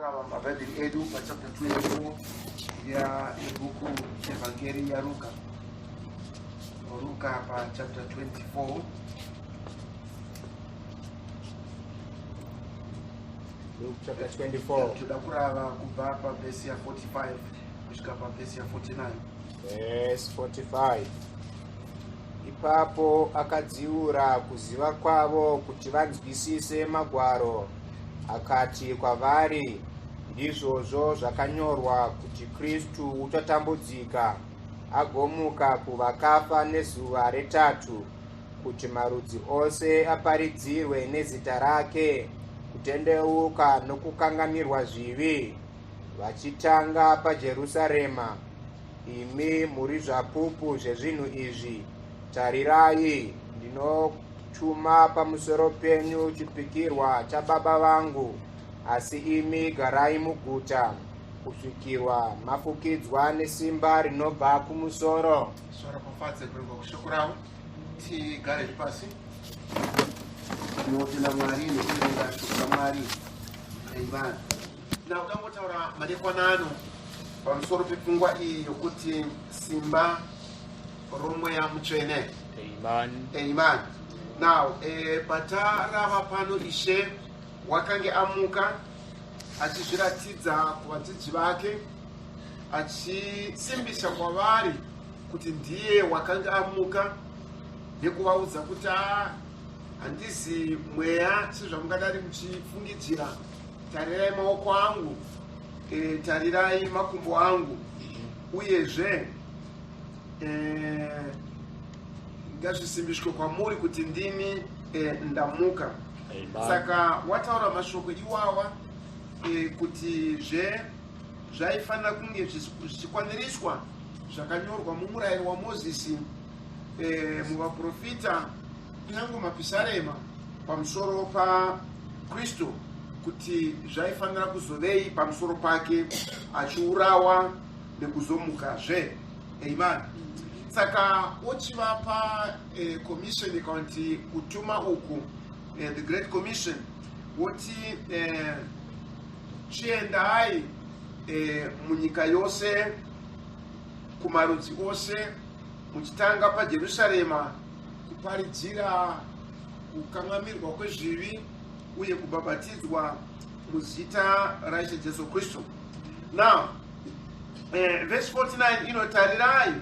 Mabhayibheri edu pachapter 24 yebhuku yevhangeri yaRuka. Ruka pachapter 24. Luke chapter 24. Toda kurava kubva pavhesi ya 45 kusvika pavhesi ya 49. Verse 45. Ipapo akadziura kuziva kwavo kuti vanzwisise magwaro, akati kwavari, ndizvozvo zvakanyorwa kuti Kristu uchatambudzika agomuka kuvakafa nezuva retatu, kuti marudzi ose aparidzirwe nezita rake kutendeuka nokukanganirwa zvivi, vachitanga paJerusarema. Imi muri zvapupu zvezvinhu izvi. Tarirai, ndinotuma pamusoro penyu chipikirwa chababa vangu, asi imi garai muguta kusvikirwa mafukidzwa nesimba rinobva kumusoro. Shora pafadze kurenga kushoko ravo. Tigare pasi. Tinotenda Mwari nekuverenga shoko raMwari. Amen. Na udangotaura madekwanano pamusoro pepfungwa iyi yokuti simba romweya mutsvene. Amen. Now, patarava pano Ishe wakange amuka achizviratidza kuvadzidzi vake, achisimbisa kwavari kuti ndiye wakange amuka, nekuvaudza kuti handizi mweya sezvamungadari muchifungidzira. Tarirai maoko angu, tarirai makumbo angu, uyezve ngazvisimbiswe kwamuri kuti ndini ndamuka. Saka wataura mashoko iwawa kuti zvaifanira kunge zvichikwaniriswa zvakanyorwa mumurayiro waMozisi, muvaprofita, kunyange mapisarema pamusoro paKristu, kuti zvaifanira kuzovei pamusoro pake achiurawa nekuzomukazve. Amen. Saka ochivapa commission ikanti kutuma uku, the Great Commission, woti chiendai munyika yose, kumarudzi ose, muchitanga paJerusarema, kuparidzira kukangamirwa kwezvivi uye kubhabhatidzwa muzita raIshe Jesu Kristu. Now, verse 49 inotarirai,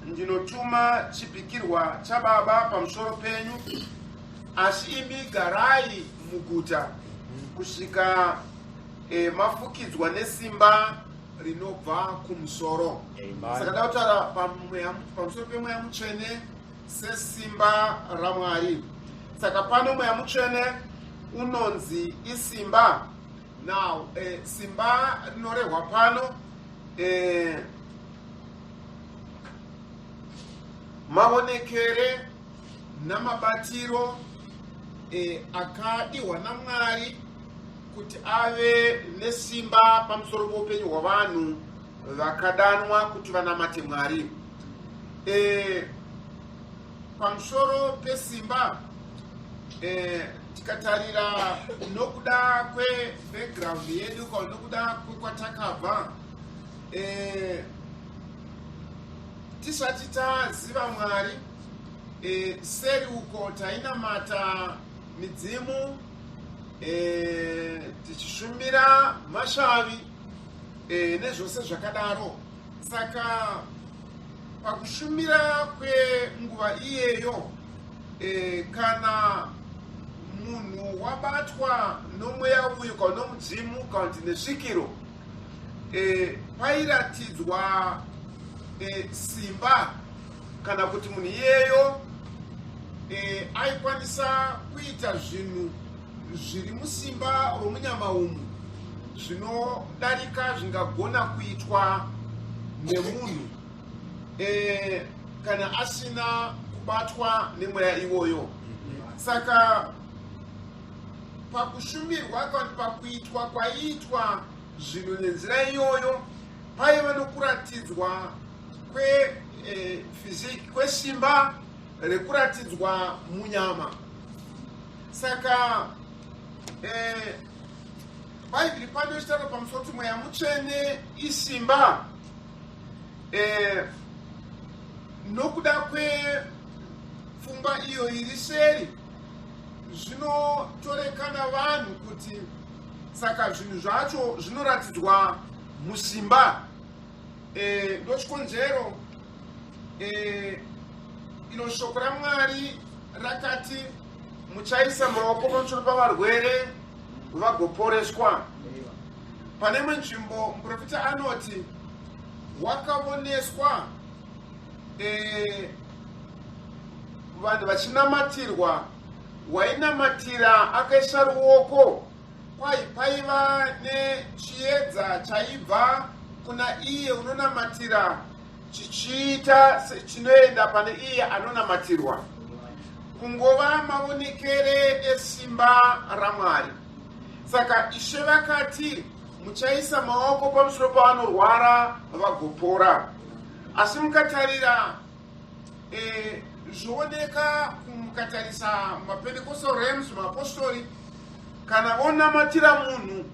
ndinotuma chipikirwa chababa pamusoro penyu, asi imi garai muguta kusvika mafukidzwa nesimba rinobva kumusoro. Saka tautaura pamusoro pemweya mutsvene sesimba raMwari. Saka pano mweya mutsvene unonzi isimba. Now, simba rinorehwa pano maonekere namabatiro akadiwa naMwari kuti ave nesimba pamusoro poupenyu hwavanhu vakadanwa kuti vanamate Mwari. Pamusoro pesimba, tikatarira nokuda kwebackground yedu kana nokuda kwekwatakabva, tisati taziva Mwari, seri uko tainamata midzimu, tichishumira mashavi nezvose zvakadaro. Saka pakushumira kwenguva iyeyo, kana munhu wabatwa nomweya uyu kana nomudzimu kana kuti nesvikiro, pairatidzwa simba, kana kuti munhu iyeyo aikwanisa kuita zvinhu zviri musimba romunyama umu zvinodarika zvingagona kuitwa nemunhu kana asina kubatwa nemweya iwoyo. Saka pakushumirwa kana pakuitwa kwaiitwa zvinhu nenzira iyoyo, paiva nokuratidzwa kwesimba rekuratidzwa munyama. Saka bhaibheri panoitaura pamusoro kuti mweya mutsvene isimba nokuda kwepfungwa iyo iri seri zvinotorekana vanhu kuti saka zvinhu zvacho zvinoratidzwa musimba. Ndochikonzero ino shoko raMwari rakati muchaisa maoko pamusoro pavarwere vagoporeswa. Pane imwe nzvimbo muprofita anoti wakaoneswa vanhu vachinamatirwa, wainamatira akaisa ruoko, paiva nechiedza chaibva kuna iye unonamatira chichiita chinoenda pane iye anonamatirwa, kungova maonekere esimba raMwari. Saka Ishe vakati muchaisa maoko pamusoro pavanorwara vagopora. Asi mukatarira zvooneka mukatarisa maPentecostal realms, maapostoli, kana vonamatira munhu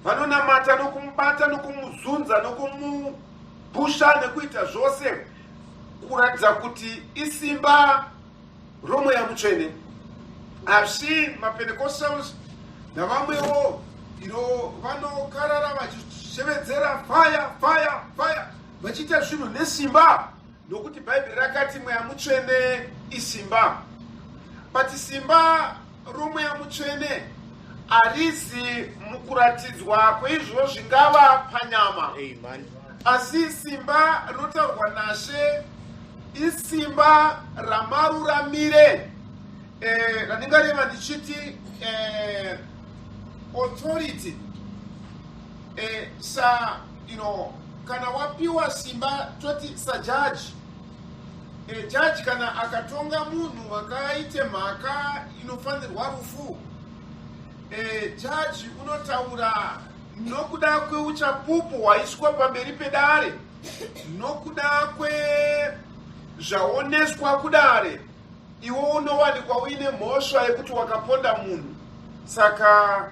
vanonamata nokumubata nokumuzunza nokumupusha nekuita zvose kuratidza kuti isimba romweya mutsvene. Asi maPentecostals navamwewo vanokarara vachishevedzera fire vachiita zvinhu nesimba, nokuti bhaibheri rakati mweya mutsvene isimba. But simba romweya mutsvene harizi mukuratidzwa kweizvo zvingava panyama. Amen. Asi simba rinotaurwa naShe isimba ramaruramire, randingareva ndichiti authority. Kana wapiwa simba toti sajaji, jaji kana akatonga munhu wakaite mhaka inofanirwa rufu, jaji unotaura nokuda kweuchapupu hwaiswa pamberi pedare, nokuda kwezvaoneswa kudare, iwo unowanikwa uine mhosva yekuti wakaponda munhu, saka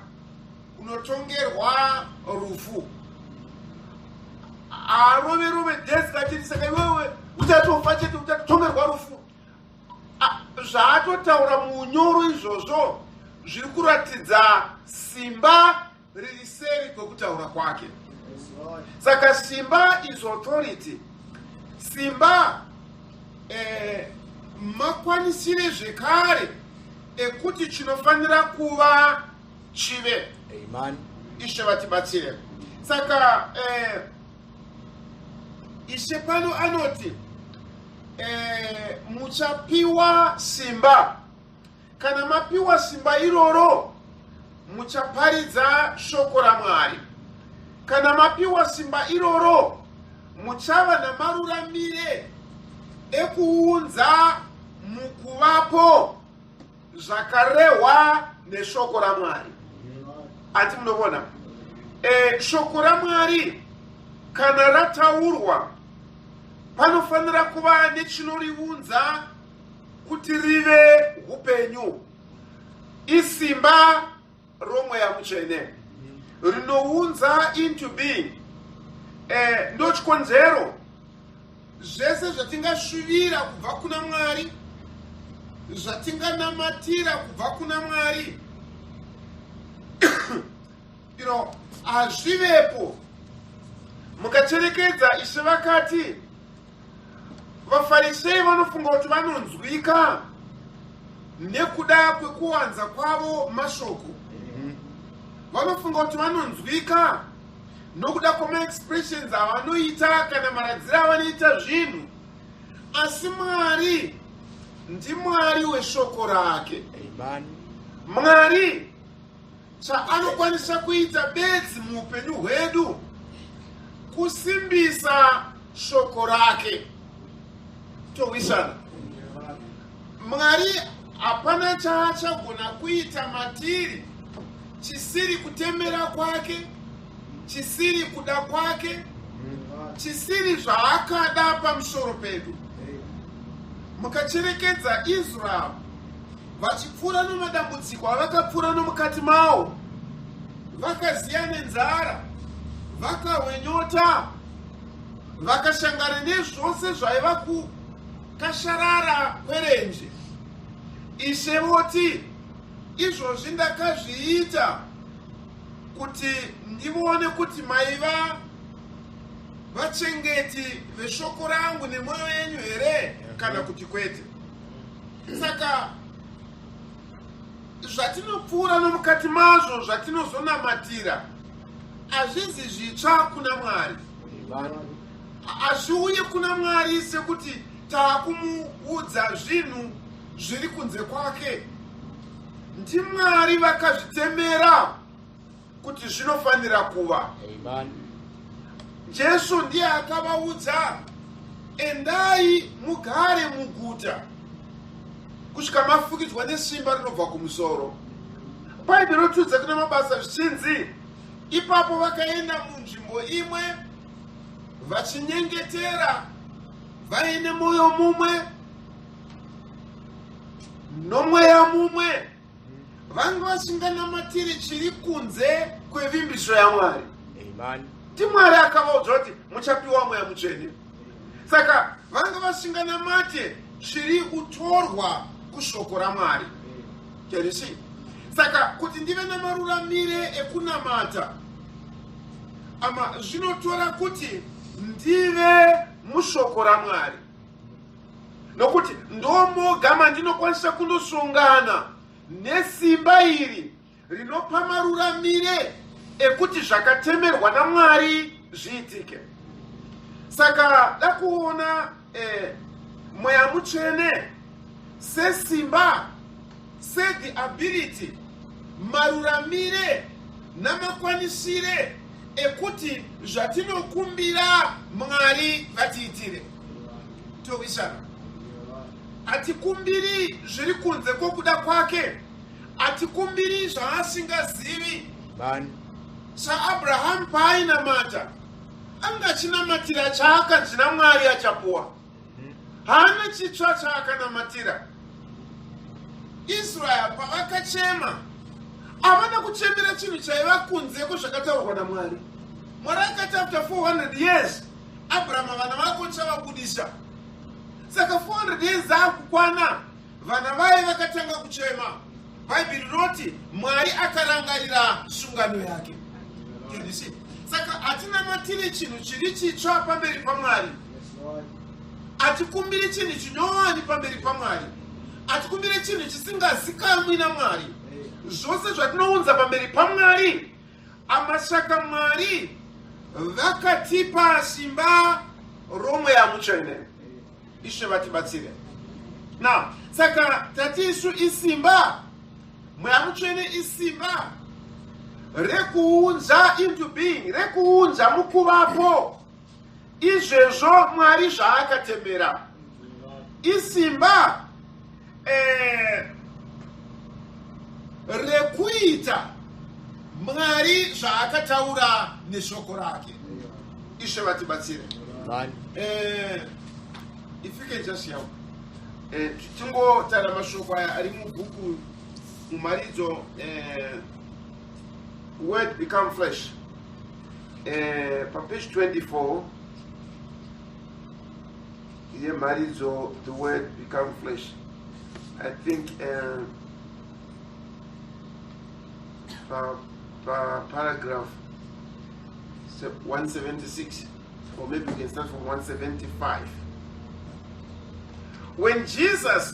unotongerwa rufu. Arove desi kachiti saka iwewe uchatofa chete uchatotongerwa rufu. Zvaatotaura muunyoro izvozvo zviri kuratidza simba riri seri kwekutaura kwake. Saka simba is authority. Simba makwanisire zvekare ekuti chinofanira kuva chive. Amen. Ishe vatibatsire. Saka Ishe pano anoti muchapiwa simba. Kana mapiwa simba iroro muchaparidza shoko raMwari. Kana mapiwa simba iroro muchava namaruramire ekuunza mukuvapo zvakarehwa neshoko raMwari. Ati munoona shoko raMwari kana rataurwa panofanira kuva nechinoriunza kuti rive upenyu. Isimba romweya mutsvene rinounza into being. Ndochikonzero zvese zvatingashuvira kubva kuna Mwari, zvatinganamatira kubva kuna Mwari, hazvivepo. Mukacherekedza Ishe vakati vaFarisei vanofunga kuti vanonzwika nekuda kwekuwanza kwavo mashoko. Vanofunga kuti vanonzwika nokuda kwamaexpressions avanoita kana maradziro avanoita zvinhu. Asi Mwari ndiMwari weshoko rake. Amen. Mwari chaanokwanisa kuita bedzi muupenyu hwedu kusimbisa shoko rake. Towisana. Mwari hapana chaachagona kuita matiri chisiri kutembera kwake, chisiri kuda kwake, chisiri zvaakada pamusoro pedu. Mukacherekedza Israel vachipfuura nomadambudziko avakapfuura nomukati mavo, vakaziya nenzara, vakahwe nyota, vakashangana nezvose zvaiva kukasharara kwerenje. Ishe voti, izvozvi ndakazviita kuti ndione kuti maiva vachengeti veshoko rangu nemwoyo yenyu here kana kuti kwete. Saka zvatinopfuura nomukati mazvo zvatinozonamatira hazvizi zvitsva kuna Mwari. Hazviuye kuna Mwari sekuti taakumuudza zvinhu zviri kunze kwake. NdiMwari vakazvitemera kuti zvinofanira kuva. Jesu ndiye akavaudza, endai mugare muguta kusvika mafukidzwa nesimba rinobva kumusoro. Bhaibheri rotudza kuna mabasa zvichinzi, ipapo vakaenda munzvimbo imwe vachinyengetera vaine mwoyo mumwe nomweya mumwe, vanga vasinganamatiri chiri kunze kwevimbiso yaMwari. NdiMwari akavaudza kuti muchapiwa mweya mutsvene. Saka vanga vasinganamate chiri kutorwa kushoko raMwari. Kerisi. Saka kuti ndive namaruramire ekunamata, ama zvinotora kuti ndive mushoko raMwari. Nokuti ndomogama ndinokwanisa kundosongana nesimba iri rinopa maruramire ekuti zvakatemerwa naMwari zviitike. Saka dakuona mweya mutsvene sesimba, the ability, maruramire namakwanisire ekuti zvatinokumbira Mwari vatiitire. Tovisana. Atikumbiri zviri kunze kwokuda kwake, atikumbiri zvaasingazivi. SaAbraham paainamata angachinamatira chaakanzi naMwari achapuwa. Haana chitsva chaakanamatira. Israel pavakachema havana kuchemera chinhu chaiva kunze kwezvakataurwa naMwari. Mwari akati after 400 years Abraham vana vako chavabudisa. Saka 400 years akukwana, vana vaye vakatanga kuchema. Bhaibheri roti Mwari akarangarira sungano yake. Kerisi. Saka hatinamatire chinhu chiri chitsva pamberi paMwari. Atikumbiri chinhu chinyowani pamberi paMwari. Atikumbire chinhu chisingazikamwi naMwari. Zvose zvatinounza pamberi paMwari, amashaka Mwari vakatipa simba romweya mutsvene. Ishe vatibatsire. Now, saka tatisu isimba, mweya mutsvene isimba rekuunza into being, rekuunza mukuvapo izvezvo Mwari zvaakatemera. Isimba rekuita Mwari zvaakataura neshoko rake. Ishe vatibatsire. If you can just help. Tingotaura mashoko aya ari mubhuku mumaridzo Word Become Flesh. Pa page 24. Here maridzo, the Word Become Flesh. I think paragraph 176, or maybe we can start from 175. When Jesus,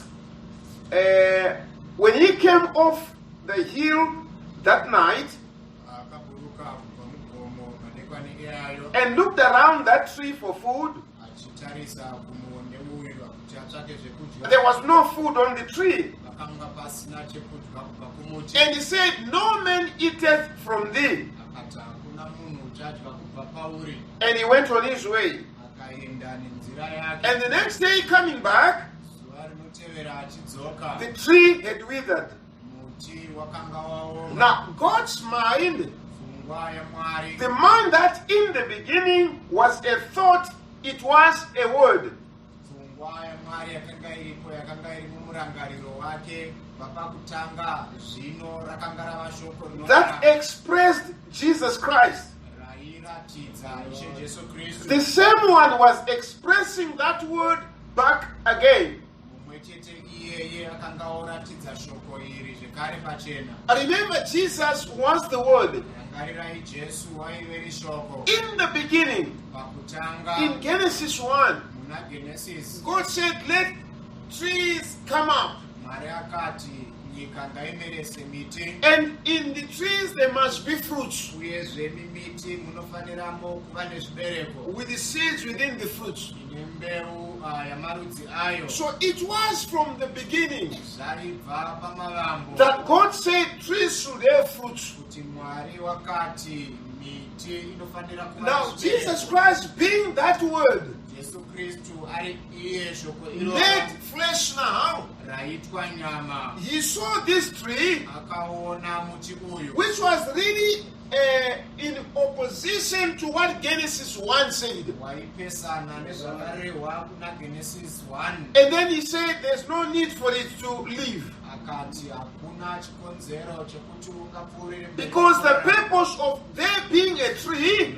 when he came off the hill that night and looked around that tree for food, there was no food on the tree. And he said, no man eateth from thee. And he went on his way. And the next day coming back, the tree had withered. Now God's mind, the mind that in the beginning was a thought, it was a word. That expressed Jesus Christ. The same one was expressing that word back again. Remember, Jesus was the Word. In the beginning, in Genesis 1, God said, let trees come up. And in the trees there must be fruits, with the seeds within the fruits. So it was from the beginning that God said trees should have fruits. Now Jesus Christ, being that Word, made flesh now, he saw this tree, which was really in opposition to what Genesis 1 said. And then he said there's no need for it to live, because the purpose of there being a tree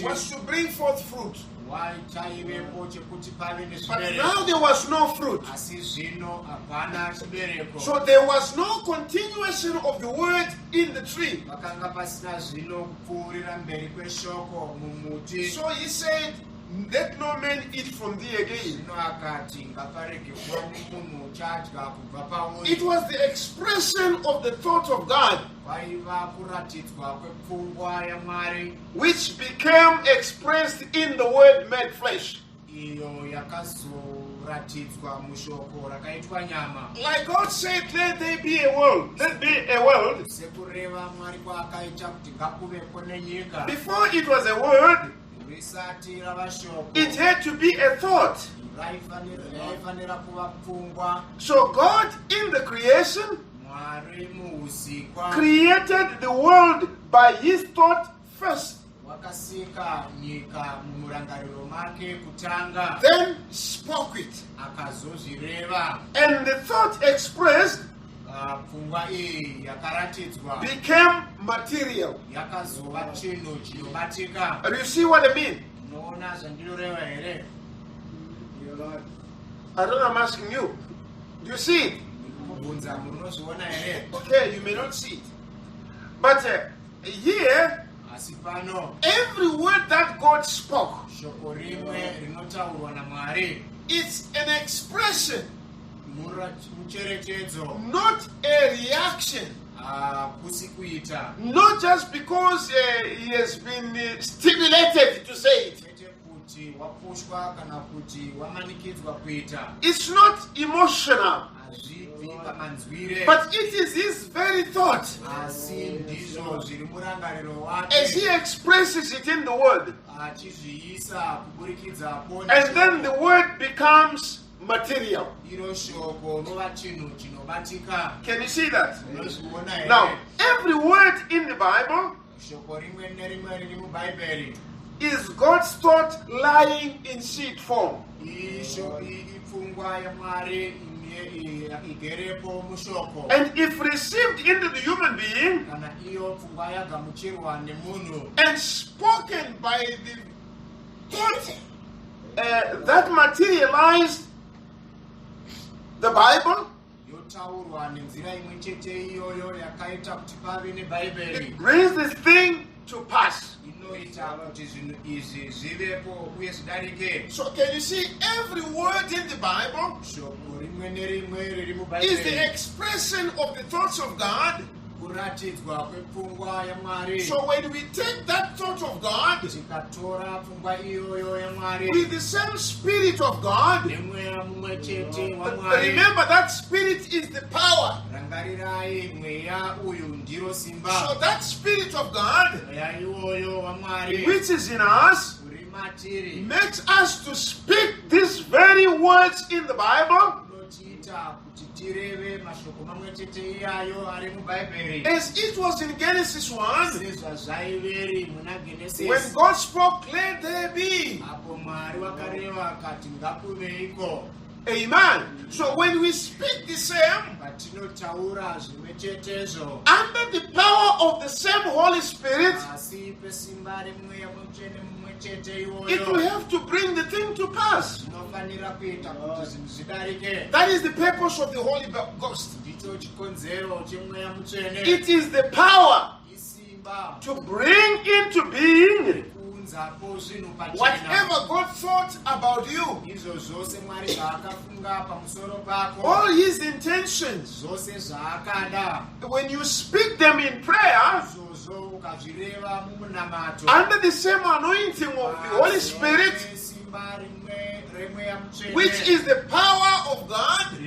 was to bring forth fruit. But now there was no fruit. So there was no continuation of the word in the tree. So he said, let no man eat from thee again. It was the expression of the thought of God, which became expressed in the word made flesh. Like God said, let there be a world. Let be a world. Before it was a word, it had to be a thought. So God in the creation created the world by his thought first, then spoke it, and the thought expressed became material. And you see what I mean? I don't know, I'm asking you. Do you see it? Okay, you may not see it. But here, every word that God spoke, it's an expression, not a reaction. Not just because he has been stimulated to say it. It's not emotional, but it is his very thought as he expresses it in the word. And then the word becomes material. Can you see that? Now, every word in the Bible is God's thought lying in seed form. And if received into the human being and spoken by the thought that materialized the Bible, it brings this thing to pass. So can you see, every word in the Bible is the expression of the thoughts of God. So when we take that thought of God with the same Spirit of God, remember that Spirit is the power. So that Spirit of God, which is in us, makes us to speak these very words in the Bible as it was in Genesis 1, when God spoke, let there be. Amen. So when we speak the same, under the power of the same Holy Spirit, it will have to bring the thing to pass. That is the purpose of the Holy Ghost. It is the power to bring into being whatever God thought about you, all His intentions. When you speak them in prayer, under the same anointing of the Holy Spirit, which is the power of God,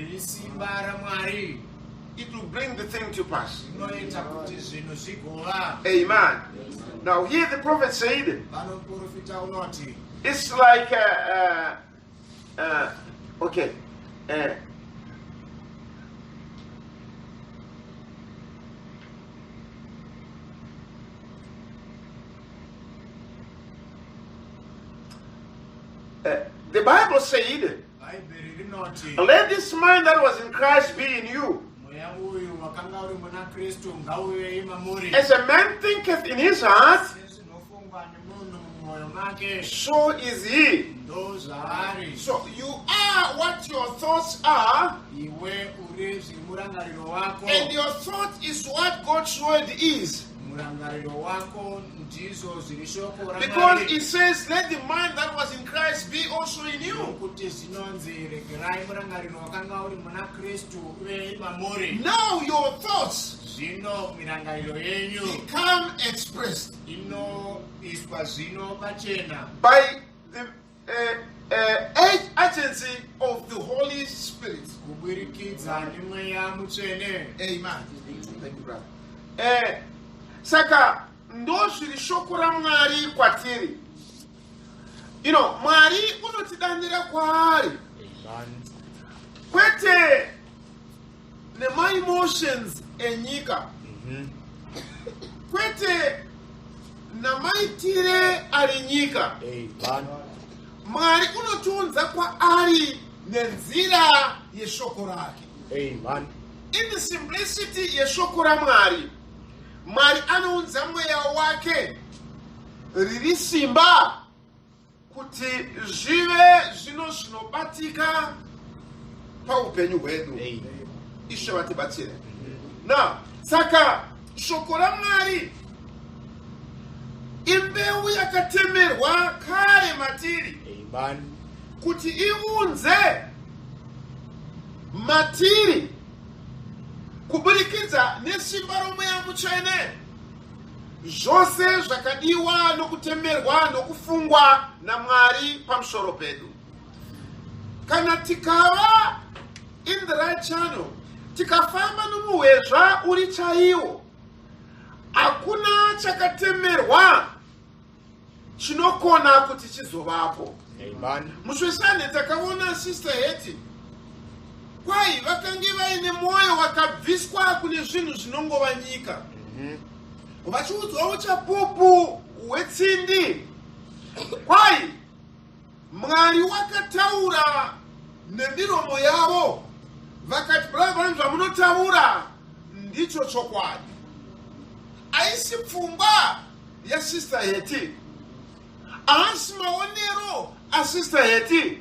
it will bring the thing to pass. Amen. Now here the prophet said, it's like, okay. The Bible said, let this mind that was in Christ be in you. As a man thinketh in his heart, so is he. So you are what your thoughts are, and your thought is what God's word is. Because it says, let the mind that was in Christ be also in you. Now your thoughts become expressed by the agency of the Holy Spirit. Amen. Thank you, brother. Saka ndo zvirishokora Mwari kwatiri. Mwari unotidandira kwaari. Kwete nema emotions enyika. Kwete namaitire ari nyika. Mwari unotiunza kwaari nenzira yeshoko rake. In the simplicity yeshoko raMwari, Mwari anounza mweya wake riri simba kuti zvive zvino zvinobatika paupenyu hwedu. Ishe vatibatsire. Now, saka shoko raMwari imbeu yakatemerwa kare matiri kuti iunze matiri kuburikidza nesimba romweya mutsvene zvose zvakadiwa nokutemerwa nokufungwa naMwari pamusoro pedu. Kana tikava in the right channel, tikafamba nomuhwezva uri chaiwo, hakuna chakatemerwa chinokona kuti chizovapo. Muswesane takaona sister Heti, kwai vakange vaine mwoyo wakabviswa kune zvinhu zvinongova nyika. Vachiudzwawo chapupu hwetsindi. Kwai Mwari wakataura nemiromo yavo, vakati vanhu zvamunotaura ndicho chokwadi. Aisi pfungwa yasister Heti, haasi maonero asister Heti,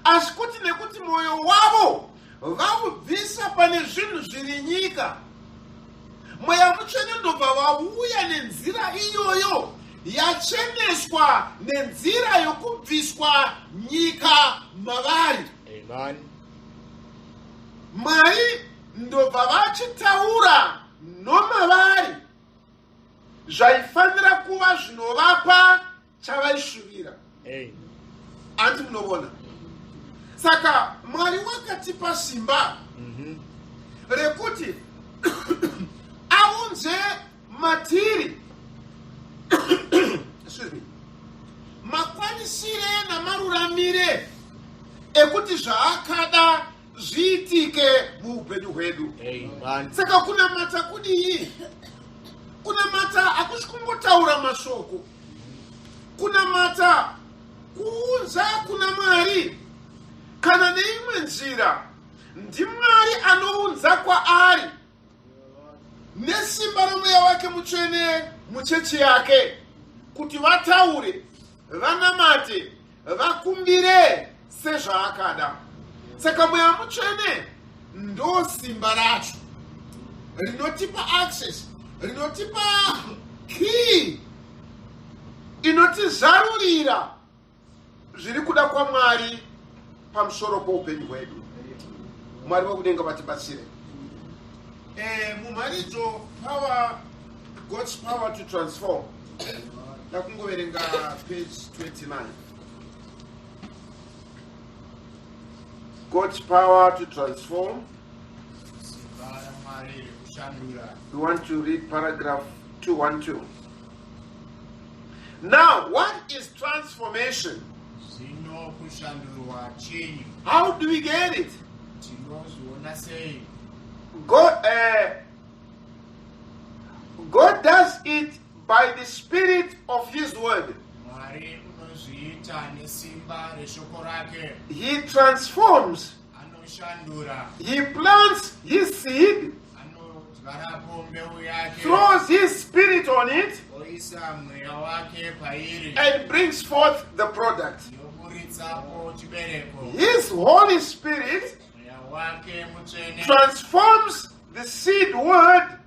asi kuti nekuti mwoyo wavo vavubvisa pane zvinhu zviri nyika, mweya mutsvene ndobva vauya nenzira iyoyo yacheneswa nenzira yokubviswa nyika mavari. Mwari ndobva vachitaura nomavari zvaifanira kuva zvinovapa chavaishuvira. Anti munovona. Saka Mwari wakatipa simba rekuti aunze matiri makwanisire namaruramire ekuti zvaakada zviitike muupenyu hwedu. Saka kunamata kudii? Kunamata hakusi kungotaura mashoko. Kunamata kuunza kuna Mwari kana neimwe nzira ndi Mwari anounza kwaari nesimba romweya wake mutsvene muchechi yake kuti vataure, vanamate, vakumbire sezvaakada. Saka mweya mutsvene ndo simba racho rinotipa access, rinotipa key inotizarurira zviri kuda kwaMwari pamusoro poupenyu hwedu. Mwari wekudenga vatibatsire. Mumharidzo power, God's power to transform. Ndakungoverenga page 29. God's power to transform. We want to read paragraph 212. Now, what is transformation? How do we get it? God does it by the Spirit of His Word. He transforms. He plants His seed, throws His Spirit on it, and brings forth the product. His Holy Spirit transforms the seed word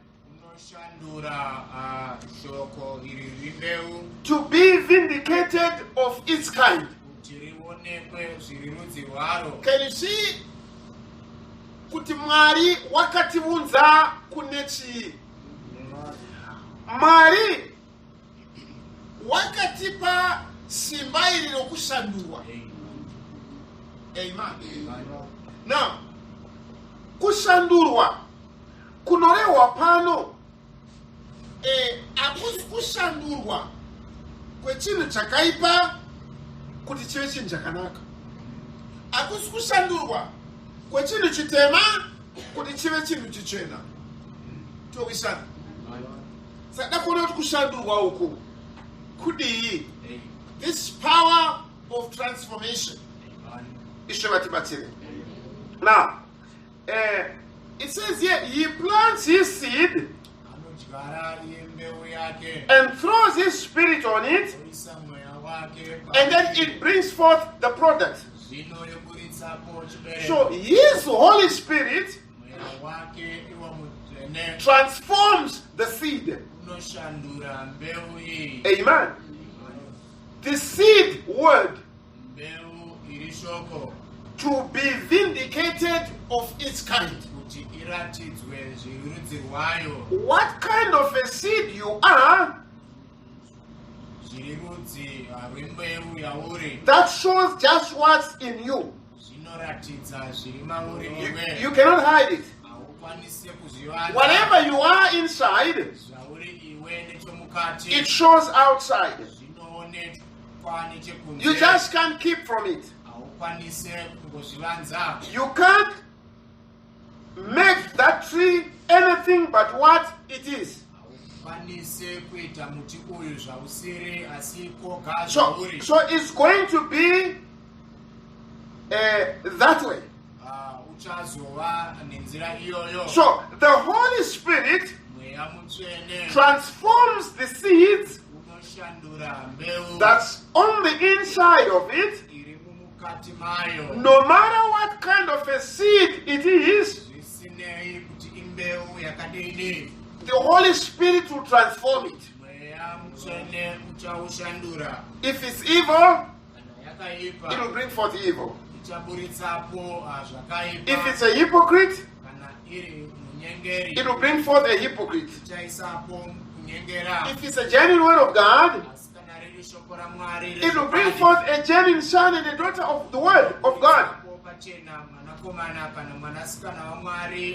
to be vindicated of its kind. Can you see? Kuti Mwari wakatiunza kunechi. Mwari wakatipa simba ili kushandua. Amen. Now, kushandurwa kunorewa pano akusi kushandurwa kwechinhu chakaipa kuti chive chinhu chakanaka. Akusi kushandurwa kwechinhu chitema kuti chive chinhu chichena. Towisana. Saka kuona kuti kushandurwa uku kudii. This power of transformation. Now, it says here, He plants His seed and throws His Spirit on it, and then it brings forth the product. So His Holy Spirit transforms the seed. Amen. The seed word to be vindicated of its kind. What kind of a seed you are, that shows just what's in you. You cannot hide it. Whatever you are inside, it shows outside. You just can't keep from it. You can't make that tree anything but what it is. So it's going to be that way. So the Holy Spirit transforms the seeds that's on the inside of it. No matter what kind of a seed it is, the Holy Spirit will transform it. If it's evil, it will bring forth evil. If it's a hypocrite, it will bring forth a hypocrite. If it's a genuine word of God, it will bring forth a genuine son and a daughter of the word of God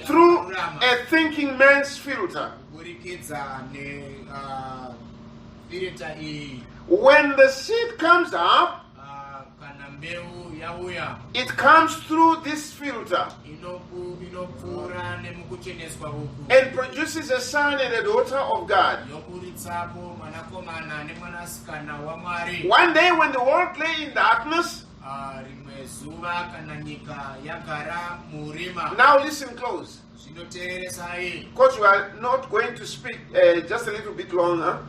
through a thinking man's filter. When the seed comes up, it comes through this filter and produces a son and a daughter of God. One day when the world lay in darkness, Now listen close. Because we are not going to speak just a little bit longer.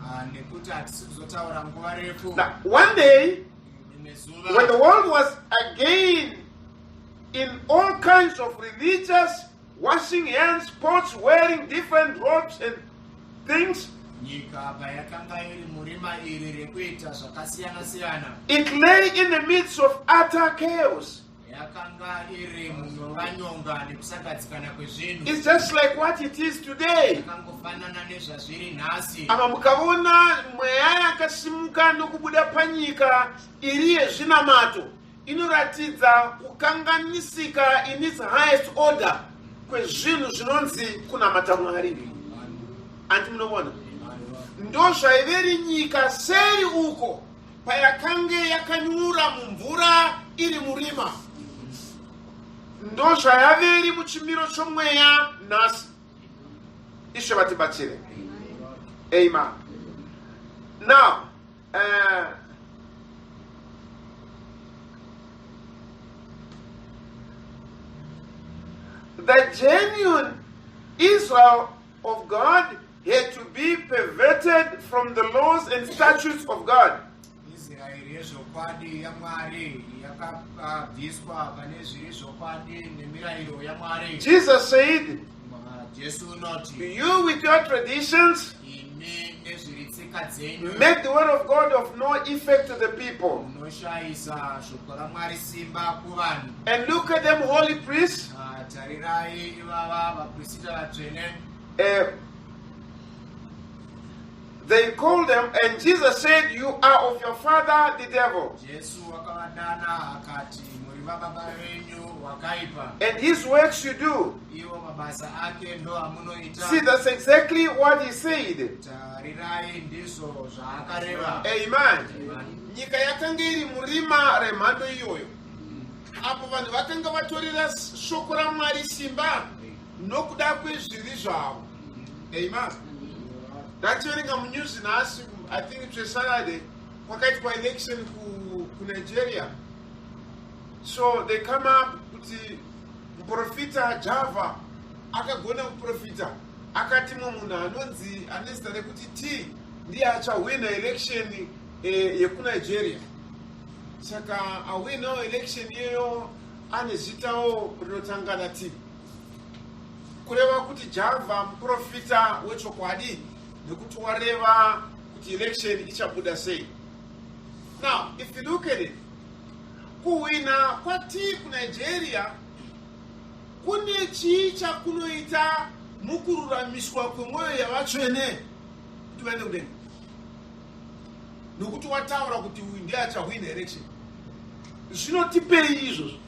Now, one day, when the world was again in all kinds of religious, washing hands, pots, wearing different robes and things, it lay in the midst of utter chaos. It's just like what it is today. Mukavona mweya yakasimuka nokubuda panyika iriye zvinamato inoratidza kukanganisika in its highest order kwezvinhu zvinonzi kunamata Mwari. Anti munobona? Ndo zvaiveri nyika sei uko payakange yakanyura mumvura iri murima. Ndo zvayaveri muchimiro chomweya nhasi. Ishe vatibatsire. Amen. Now, the genuine Israel of God had to be perverted from the laws and statutes of God. Jesus said, you with your traditions make the word of God of no effect to the people. And look at them, holy priests. They called them, and Jesus said, you are of your father the devil, and his works you do. See, that's exactly what he said. Amen. Nyika yakanga iri murima remhando iyoyo. Apo vanhu vakanga vatorera shoko raMwari simba nokuda kwezvivi zvavo. Amen. Ndachiverenga munews nhasi, I think it was Saturday, kwakaitwa election ku Nigeria. So they come up kuti muprofita Java akagona kuprofita akati munhu anonzi anezita rekuti T ndiye achawina election yeku Nigeria. Saka awina election iyoyo ane zitawo rinotangana T. Kureva kuti Java muprofita wechokwadi nekuti wareva kuti election ichabuda sei. Now, if you look at it, kuwina kwati ku Nigeria kune chii chakunoita mukururamiswa kwemwoyo yavatsvene kuti vaende kudenga. Nokuti wataura kuti uyu ndiye achawina election. Zvinotipei izvozvo?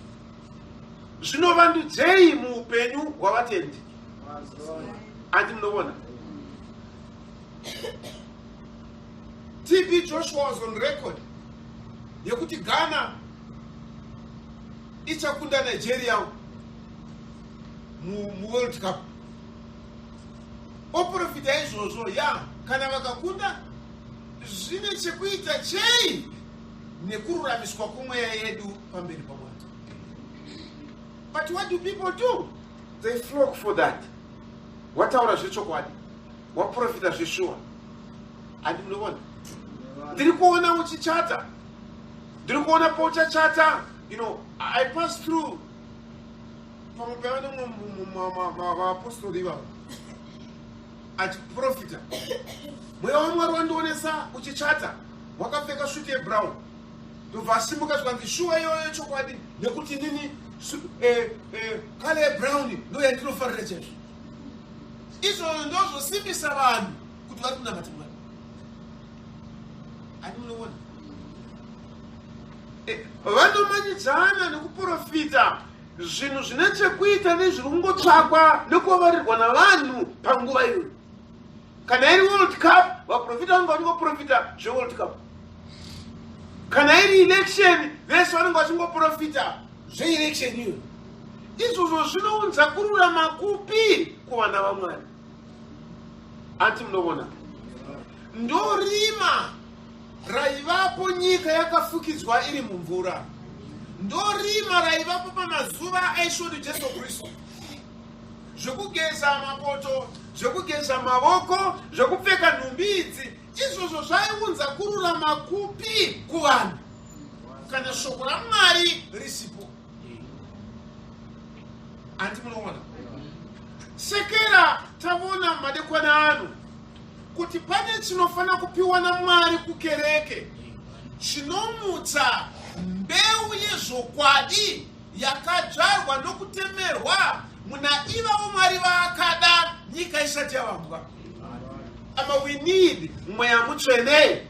Zvinovandudzei muupenyu hwavatendi? Andi munobona? TB Joshua was on record yekuti Ghana ichakunda Nigeria mu World Cup. Oprofita izvozvo ya kana vakakunda zvine chekuita chei nekururamiswa kwemweya yedu pamberi paMwari. But what do people do? They flock for that. Wataura zvechokwadi, waprofita zveshuwa. Andi munobona? Ndiri kuona uchichata. Ndiri kuona pauchachata. You know, I passed through pamupevano maapostoli ivavo achiprofita. Mweya waMwari wandionesa uchichata wakapfeka svuti yebrown. Ndobva asimuka zvikanzi shuwa iyoyo chokwadi nekuti nini kale yebrown ndo yandinofarira chaizvo. Izvozvo ndozvosimbisa vanhu kuti vari kunamata Mwari. Ani munoona? Vanomanyidzana nekuprofita zvinhu zvine chekuita nezviri kungotsvakwa nekuvarirwa navanhu panguva iyoyo. Kana iri World Cup, vaprofita vanenge vachingoprofita zveWorld Cup. Kana iri election, vese vanenge vachingoprofita zveelection iyoyo. Izvozvo zvinounza kururama kupi kuvana vaMwari? Anti munobona? Ndorima raivapo nyika yakafukidzwa iri mumvura. ndorima raivapo pamazuva aisvodi Jesu Kristu. Zvekugeza mapoto, zvekugeza mavoko, zvekupfeka nhumbi idzi, izvozvo zvaiunza kururama kupi kuvanhu kana shoko raMwari risipo. Anti munoona? Sekera tavona madekwana ano kuti pane chinofana kupiwa naMwari kukereke chinomutsa mbeu yezvokwadi yakadzvarwa nokutemerwa muna ivavo Mwari vaakada nyika isati yavambwa. Ama we need mweya mutsvene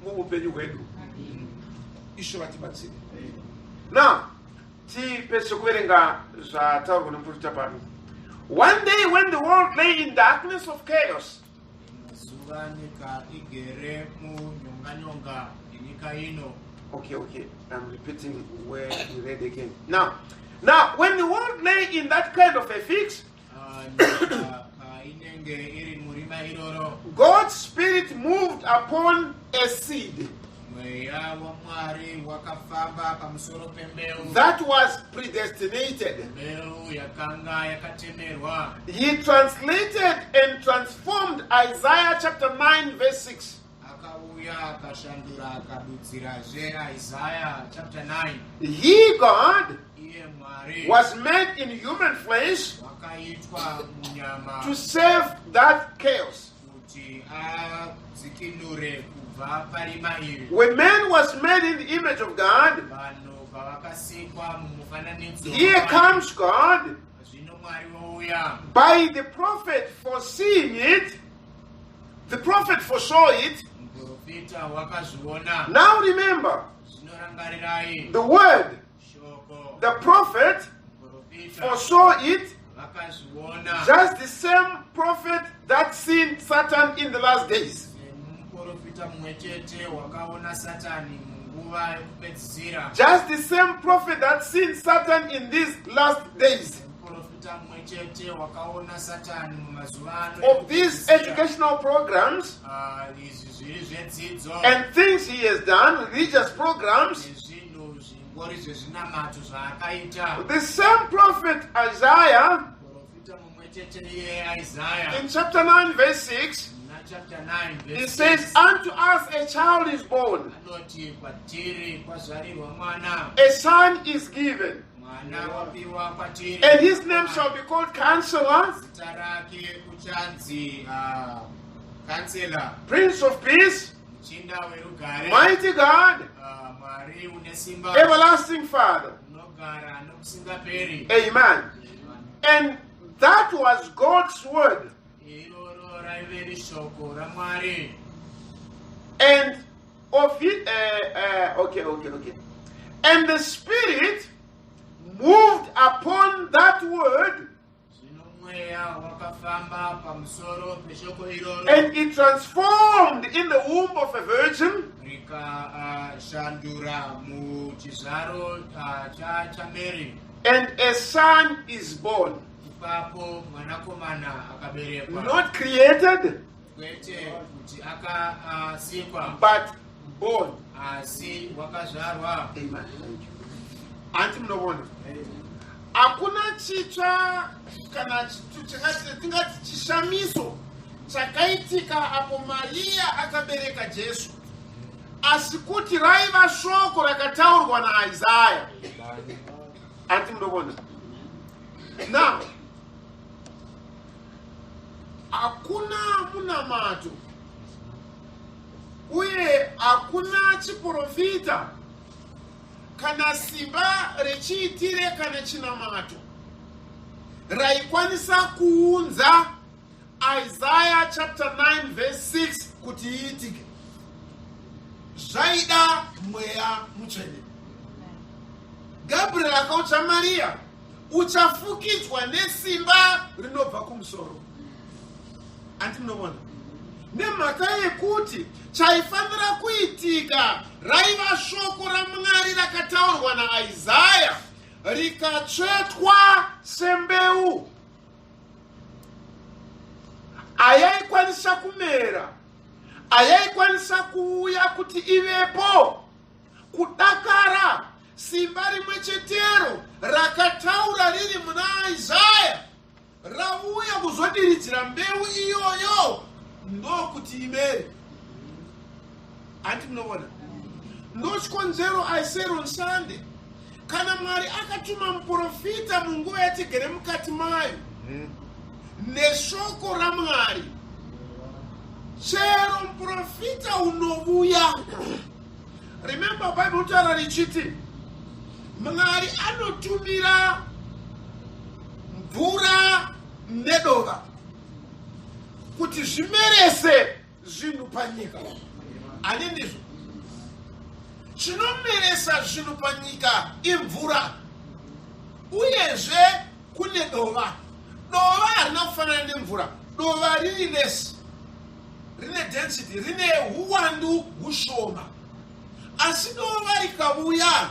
muupenyu hwedu. Ishe vatibatsire. Now, tipedze kuverenga zvataurwa nomuprofita pano. One day when the world lay in darkness of chaos, okay, I'm repeating where we read again. Now, when the world lay in that kind of a fix, God's Spirit moved upon a seed that was predestinated. He translated and transformed Isaiah chapter 9 verse 6. He, God, was made in human flesh to save that chaos. When man was made in the image of God, here comes God. By the prophet foreseeing it, the prophet foresaw it. Now remember, the word, the prophet foresaw it, just the same prophet that seen Satan in the last days. Just the same prophet that seen Satan in these last days. Of these educational programs and things he has done, religious programs, the same prophet Isaiah in chapter 9 verse 6, he says, unto us a child is born, a son is given, and his name shall be called Counselor, Prince of Peace, Mighty God, Everlasting Father. Amen. And that was God's word. And of it, okay. And the Spirit moved upon that word, and it transformed in the womb of a virgin, and a son is born. Not created, but born. Amen. Anti mnobona. Hakuna chitsva kana tingati chishamiso chakaitika apo Maria akabereka Jesu, asi kuti raiva shoko rakataurwa naIsaiah. Anti mnobona. Now, hakuna munamato uye hakuna chiprofita kana simba rechiitire kana chinamato raikwanisa kuunza Isaiah chapter 9 verse 6 kuti iitike. Zvaida mweya mutsvene. Gabriel akauta Maria, uchafukidzwa nesimba rinobva kumusoro. Anti munobona? Nemhaka yekuti chaifanira kuitika raiva shoko raMwari rakataurwa naIsaiah rikatsvetwa sembeu. Ayaikwanisa kumera, ayaikwanisa kuuya kuti ivepo, kudakara simba rimwe chetero rakataura riri muna Isaya rauya kuzodiridzira mbeu iyoyo ndokuti imere. Handi munoona ndochikonzero I said on Sunday, kana Mwari akatuma muprofita munguva yatigere mukati mayo neshoko raMwari, chero muprofita unovuya. Remember Bible taura richiti Mwari anotumira mvura nedova kuti zvimerese zvinhu panyika. Ani ndizvo chinomeresa zvinhu panyika imvura, uyezve kune dova. Dova harina kufanana nemvura. Dova riri less, rine density, rine uwandu hushoma. Asi dova rikavuya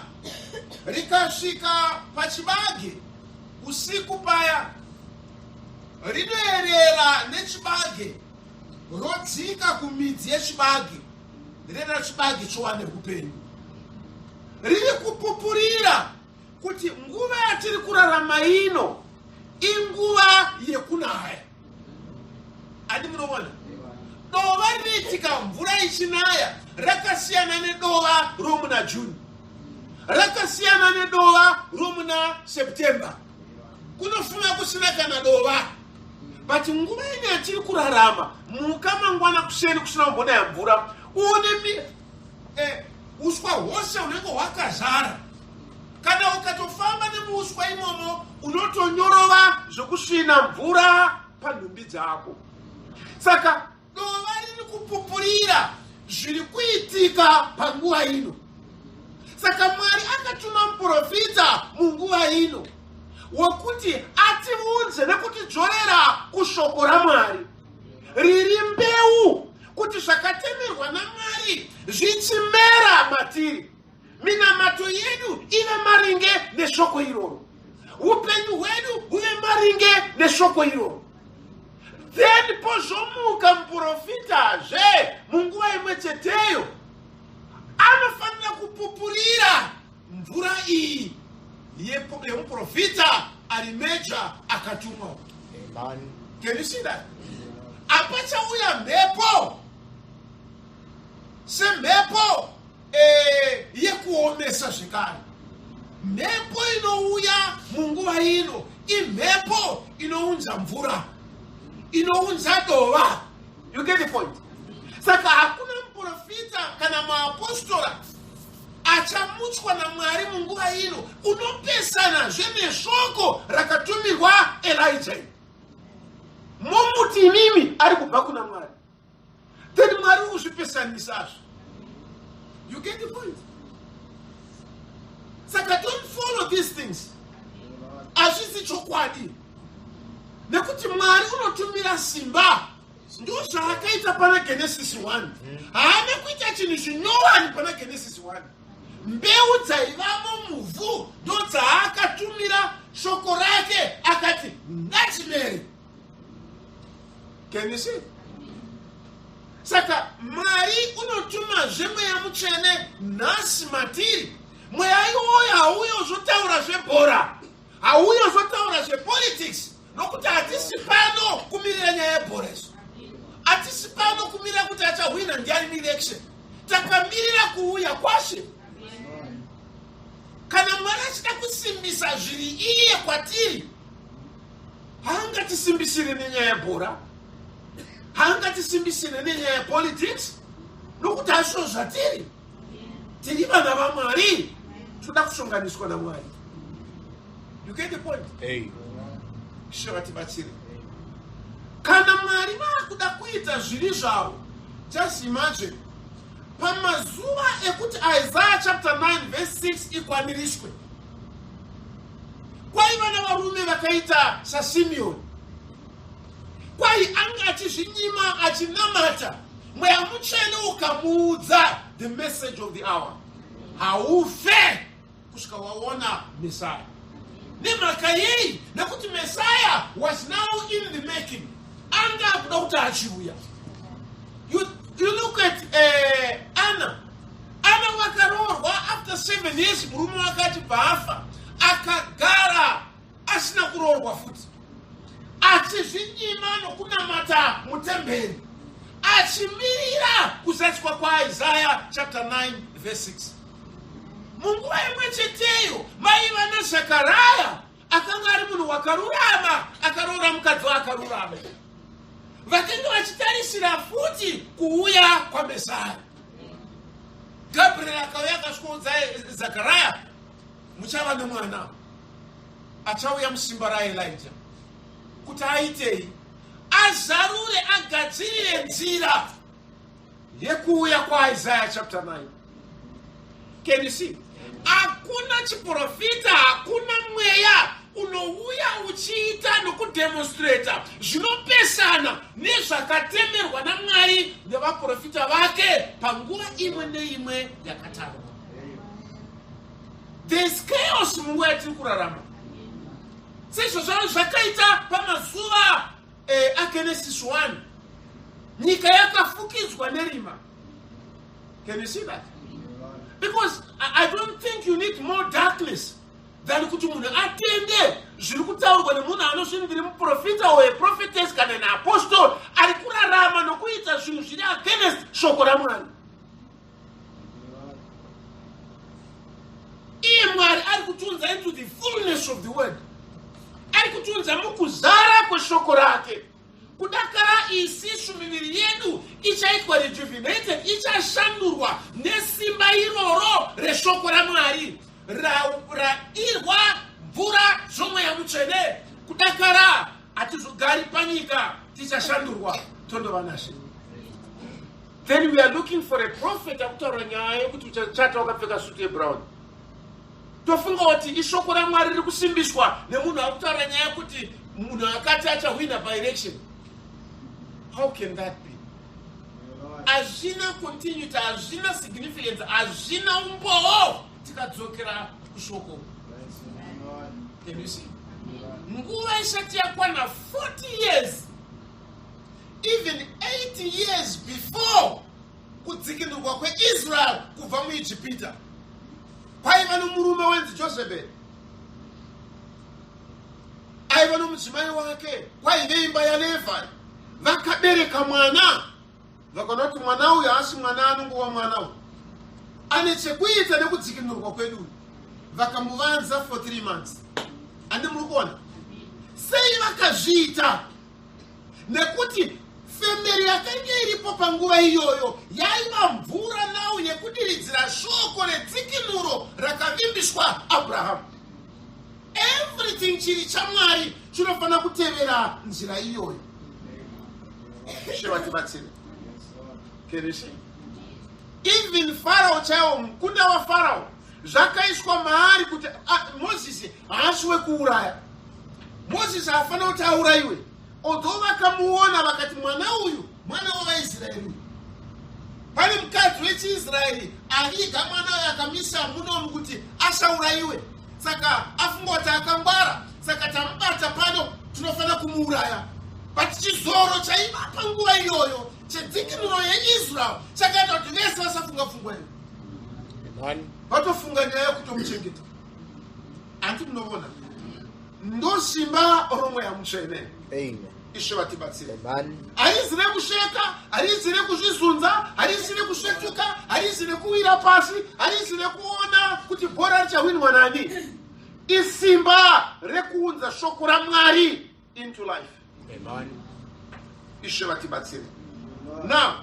rikasvika pachibage usiku paya, rinoerera nechibage rodzika kumidzi yechibage, rinoenda chibage chowane upenyu. Riri kupupurira kuti nguva yatiri kurarama ino inguva yekunaya. Andi munoona dova rinoitika mvura ichinaya rakasiyana nedova romuna June, rakasiyana nedova romuna September. Kunofunga kusina kana dova, but nguva ino yatiri kurarama muka mangwana kuseni kusina mbona ya mvura uone uswa hwose unenge hwakazara. Kana ukatofamba nemuswa imomo unotonyorova zvokusvina mvura panhumbi dzako. Saka dova riri kupupurira zviri kuitika panguva ino. Saka Mwari akatuma muprofita munguva ino wokuti atiudze nekutidzorera kushoko raMwari riri mbeu kuti zvakatemerwa naMwari zvichimera matiri. Minamato yedu ive maringe neshoko iroro, upenyu hwedu huve maringe neshoko iroro. Then pozvomuka muprofitazve munguva imwe cheteyo anofanira kupupurira mvura iyi yemuprofita ari meja akatumwa. Can you see that? Apachauya mhepo semhepo yekuomesa zvekare. Mhepo inouya munguva ino imhepo inounza mvura, inounza dova. You get the point? Saka hakuna muprofita kana maapostora achamutswa naMwari munguva ino unopesana zveneshoko rakatumirwa Elijah. Momuti imimi ari kubva kuna Mwari. Then Mwari uzvipesanisazvo. You get the point? Saka don't follow these things. Hazvisi chokwadi. Nekuti Mwari unotumira simba. Ndo zvaakaita pana Genesis 1. Haana kuita chinhu chinyowani pana Genesis 1. Mbeu dzaivamo muvhu ndo dzaakatumira shoko rake akati ngachimere. Can you see? Saka Mwari unotuma mweya mutsvene nhasi matiri. Mweya iwoyo hauyo zvotaura zvebhora, hauyo zvotaura zvepolitics, nokuti hatisi pano kumirira nyaya yebhora isu. Hatisi pano kumirira kuti achahwina ndiani election. Takamirira kuuya kwashe. Kana Mwari achida kusimbisa zviri iye kwatiri, haangatisimbisire nenyaya yebhora, haangatisimbisire nenyaya yepolitics, nokuti hazvo zvatiri. Tiri vana vaMwari, toda kushonganiswa naMwari. You get the point? Hey. Shona tibatsire. Kana Mwari vakuda kuita zviri zvavo, just imagine pamazuva ekuti Isaiah chapter 9 verse 6 ikwaniriswe, kwaiva navarume vakaita saSimeoni. Kwai anga achizvinyima achinamata, mweya mutsvene ukamuudza the message of the hour. Haufe kusvika waona Messiah. Nemhaka yei? Nekuti Messiah was now in the making. Anga akuda kuti achiuya. You look at Anna. Anna vakaroorwa after 7 7 years murume wakati bhafa akagara asina kuroorwa futi, achizvinyima nokunamata mutemberi, achimirira kuzatswa kwaIsaiah chapter 9 verse 6. Munguva imwe cheteyo maiva naZakaraya akanga ari munhu wakarurama, akaroora mukadzi wakarurama. Vakanga vachitarisira futi kuuya kwaMesaya. Gabriel akauya akasvikoudza Zakaraya, muchava nemwana achauya musimba raElijah, kuti aitei, azarure agadzirire nzira yekuuya kwaIsaiah chapter 9. Can you see? Hakuna chiprofita, hakuna mweya unouya uchiita nokudemonstrata zvinopesana nezvakatemerwa naMwari nevaprofita vake panguva imwe neimwe yakatarwa. There's chaos munguva yatiri kurarama, sezvo zvaro zvakaita pamazuva aGenesis 1, nyika yakafukidzwa nerima. Can you see that? Because I don't think you need more darkness than kuti munhu atende zviri kutaurwa nemunhu anosvindiri muprofita or prophetess kana naapostol ari kurarama nokuita zvinhu zviri against shoko raMwari. Iye Mwari ari kutunza into the fullness of the word, ari kutunza mukuzara kweshoko rake. Kudakara isisu miviri yedu ichaitwa rejuvenated, ichashandurwa nesimba iroro reshoko raMwari rairwa mvura zomweya mutsvene. Kudakara hatizogari panyika, tichashandurwa tondova naShe. Then we are looking for a prophet akutaura nyaya yekuti uchachata wakapfeka suti yebrown. Tofunga kuti ishoko raMwari riri kusimbiswa nemunhu akutaura nyaya yekuti munhu akati achawina by election. How can that be? Hazvina continuity, hazvina significance, hazvina umboho tikadzokera kushoko. Can you see? Nguva isati yakwana 40 years, even 80 years before kudzikinurwa kweIsrael kubva muIjipita, paiva nomurume wenzi Joseph, aiva nomudzimai wake, kwaive imba yaLevhi. Vakabereka mwana, vakanoti mwana uyu haasi mwana anongova mwana uyu, ane chekuita nekudzikinurwa kwedu. Vakamuvanza for 3 months. Ande muri kuona sei vakazviita? Nekuti femeri yakanga iripo panguva iyoyo yaiva mvura nhau yekudiridzira shoko redzikinuro rakavimbiswa Abrahamu. Everything chiri chaMwari chinofanira kutevera nzira iyoyo. Even Pharaoh chaiwo, mukunda waPharaoh, zvakaiswa maari kuti Mozisi haasiwe kuuraya. Mozisi hafanira kuti aurayiwe. Although vakamuona vakati mwana uyu mwana wavaIsraeri. Pane mukadzi wechiIsraeri ariga mwana uyu akamisa munomu kuti asaurayiwe. Saka afunga kuti akangwara, saka tamubata pano tinofanira kumuuraya. But chizoro chaiva panguva iyoyo chedzikinuro yeIsrael chakaita kuti vese vasafunga pfungwa iyo. Vatofunga nyaya yekutomuchengeta. Anti munoona ndosimba romweya mutsvene. Ishe vatibatsire. Harizi rekusheka, harizi rekuzvizunza, harizi rekusvetuka, harizi rekuwira pasi, harizi rekuona kuti bhora richawinwa nani. Isimba rekuunza shoko raMwari into life. Ishe vatibatsire. Now,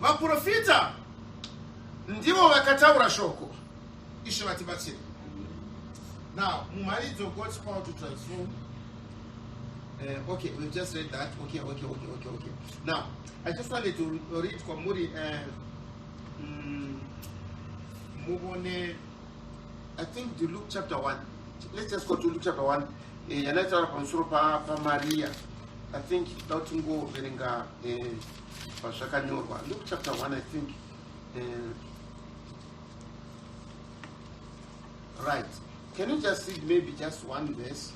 vaprofita ndivo vakataura shoko. Ishe vatibatsire. Now, mumaridzo God's power to transform. Okay, we've just read that. Okay. Now, I just wanted to read Kwamuri Mugone, I think the Luke chapter 1. Let's just go to Luke chapter 1. Yanatara Konsuropa Maria. I think Dautungo Verenga Pashakanyorwa. Luke chapter 1, I think. Right. Can you just read maybe just one verse?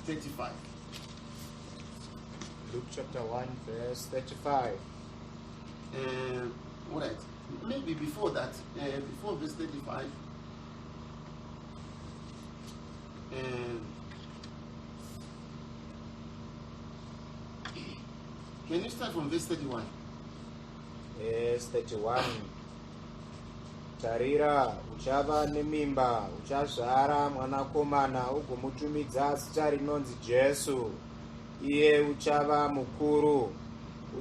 35. Luke chapter 1 verse 35. All right. maybe before that, before verse 35. Can you start from verse 31? Verse 31. Tarira, uchava nemimba, uchazvara mwanakomana ugomutumidza zita rinonzi Jesu. Iye uchava mukuru,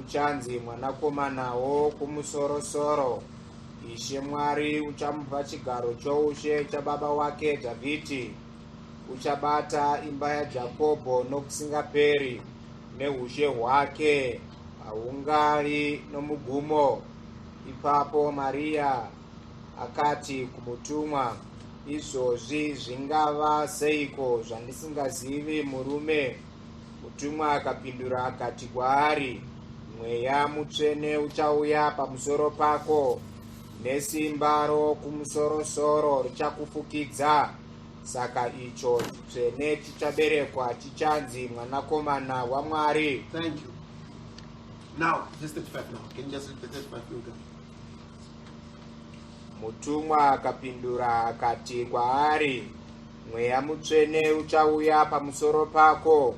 uchanzi mwanakomanawo kumusoro-soro. Ishe Mwari uchamupa chigaro choushe chababa wake Dhavhidhi. Uchabata imba yaJakobho nokusingaperi, neushe hwake haungali nomugumo. Ipapo Maria akati kumutumwa, izvozvi zvingava seiko zvandisingazivi murume? Mutumwa akapindura akati kwaari, Mweya Mutsvene uchauya pamusoro pako, nesimba rokumusoro-soro richakufukidza. Saka icho chitsvene chichaberekwa chichanzi mwanakomana waMwari. Thank you. Now, verse 35 now. Can you just read the 35 again? Mutumwa akapindura akati kwaari, Mweya Mutsvene uchauya pamusoro pako,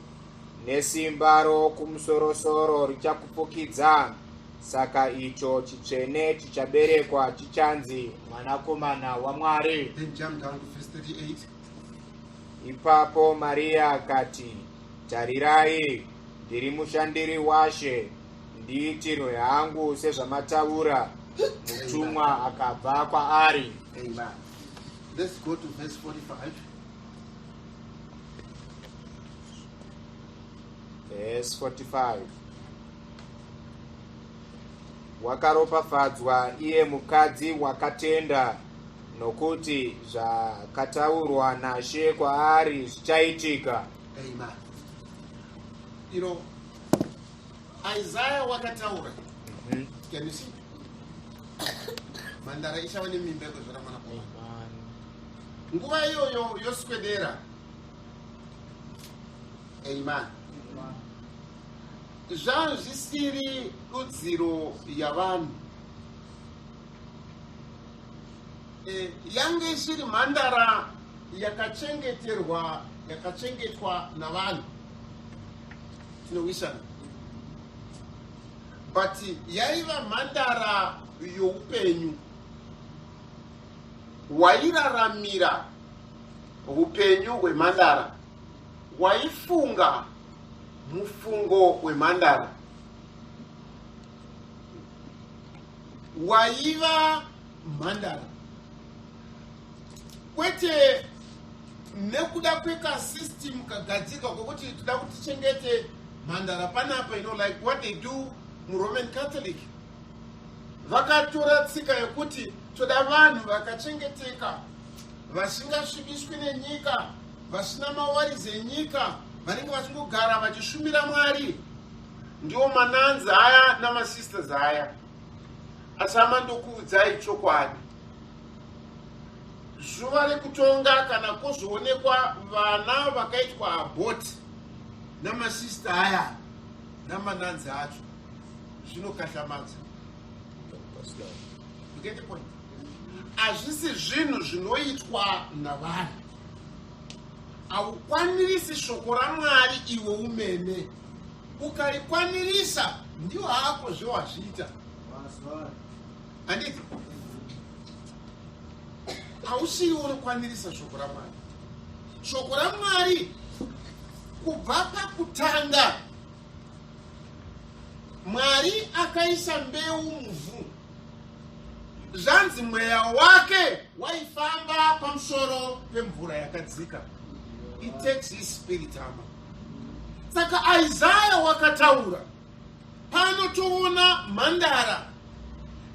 nesimba rokumusoro-soro richakufukidza. Saka icho chitsvene chichaberekwa chichanzi mwanakomana waMwari. Then jump down to verse 38. Ipapo Maria akati, tarirai, ndiri mushandiri waShe, ndiitirwe hangu sezvamataura. Mutumwa akabva kwaari. Amen. Let's go to verse 45. Verse 45. Wakaropafadzwa iye mukadzi wakatenda, nokuti zvakataurwa naShe kwaari zvichaitika. Amen. You know, Isaiah wakataura. Can you see? Mandara ishava nemimbeko zvaramana kwa. Nguva iyoyo yoswedera. Amen. Zvisiri rudziro yavanhu. Yange ishiri mhandara yakachengetwa navanhu. Tinowishana. But yaiva mhandara youpenyu. Wairaramira upenyu hwemhandara. Waifunga mufungo wemhandara. Waiva mhandara. Kwete nekuda kweka system kagadzika kwokuti toda kuti tichengete mhandara panapa, you know, like what they do mu Roman Catholic. Vakatora tsika yekuti toda vanhu vakachengeteka, vasingasvibiswi nenyika, vasina mawaridzo enyika, vanenge vachingogara vachishumira Mwari. Ndiwo mananzi aya namasisters aya. Asi amandokuudzai chokwadi. Zuva rekutonga kana kwozoonekwa vana vakaitwa abort namasista aya namananzi acho, zvinokashamadza. You get the point? Hazvisi zvinhu zvinoitwa navanhu. Haukwanirisi shoko raMwari iwe umene. Ukarikwanirisa ndiwo hako zvewazviita. Handiti? Hausiri unokwanirisa shoko raMwari. Shoko raMwari kubva pakutanga, Mwari akaisa mbeu muvhu. Zvanzi mweya wake waifamba pamusoro pemvura yakadzika. It takes his spirit ama. Saka Isaiah wakataura. Pano toona mhandara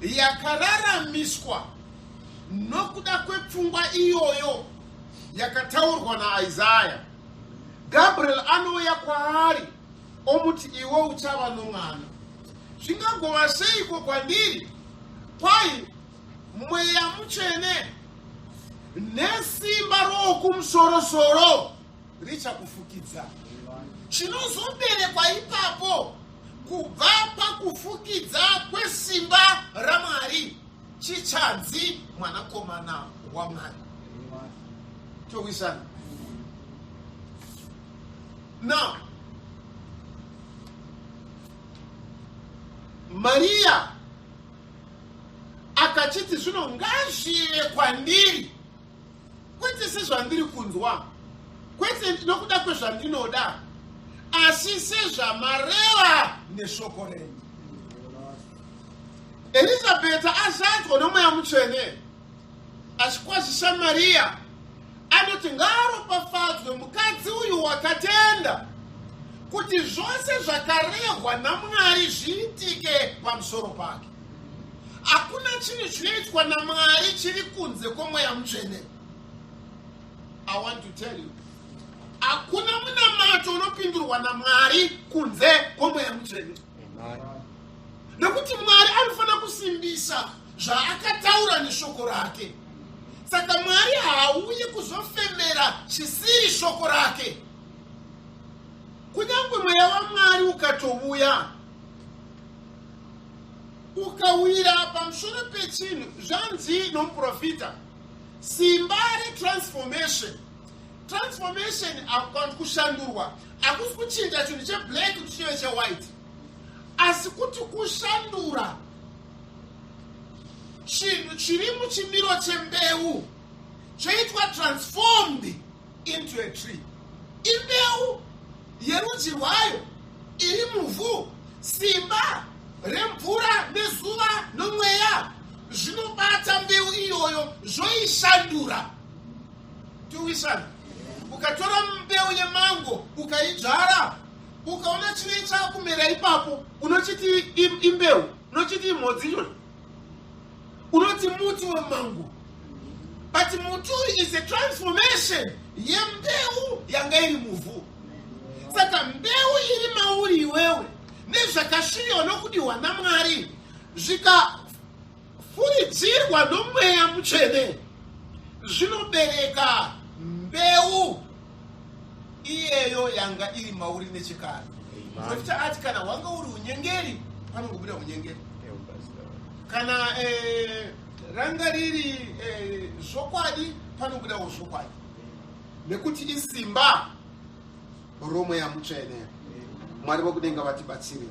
yakararamiswa nokuda kwepfungwa iyoyo yakataurwa naIsaiah. Gabriel anouya kwaari omuti iwe uchava nomwana. Zvingangova seiko kwandiri? Kwai Mweya Mutsvene nesimba rokumusoro-soro richakufukidza. Chinozoberekwa ipapo kubva pakufukidza kwesimba raMwari chanzi mwanakomana waMwari. Chitungwiza. Now, Maria akachiti zvino ngazvive kwandiri, kwete sezvandiri kunzwa, kwete nokuda kwezvandinoda, asi sezvamareva neshoko renyu. Elizabeth azadzwa nomweya mutsvene achikwazisa Maria, anoti ngaaropafadzwe mukadzi uyu wakatenda, kuti zvose zvakarehwa naMwari zviitike pamusoro pake. Hakuna chinhu chinoitwa naMwari chiri kunze kwomweya mutsvene. I want to tell you, hakuna munamato unopindurwa naMwari kunze kwomweya mutsvene. Nekuti Mwari anofanira kusimbisa zvaakataura neshoko rake. Saka Mwari haauyi kuzofemera chisiri shoko rake. Kunyangwe mweya waMwari ukatouya, ukawira pamusoro pechinhu, zvanzi nomuprofita, simba retransformation. Transformation akwanti kushandurwa, hakusi kuchinja chinhu cheblack kuti chive chewhite, asi kuti kushandura chinhu chiri muchimiro chembeu choitwa transformed into a tree. Imbeu yerudzi rwayo iri muvhu, simba remvura nezuva nomweya zvinobata mbeu iyoyo zvoishandura. Tuwisana, ukatora mbeu yemango ukaidzvara, ukaona chine chakumera ipapo, unochiti imbeu, unochiti imhodzi iyoyo, unoti muti wemango. But muti is a transformation yembeu yanga iri muvhu. Saka mbeu iri mauri iwewe nezvakasviriwa nokudiwa naMwari zvikafuridzirwa nomweya mutsvene, zvinobereka mbeu iyeyo yanga iri mauri nechikare. Profita ati kana wanga uri unyengeri, panobuda unyengeri. Kana ranga riri zvokwadi, panobuda zvokwadi. Nekuti isimba romweya mutsvene. Mwari vokudenga vatibatsire.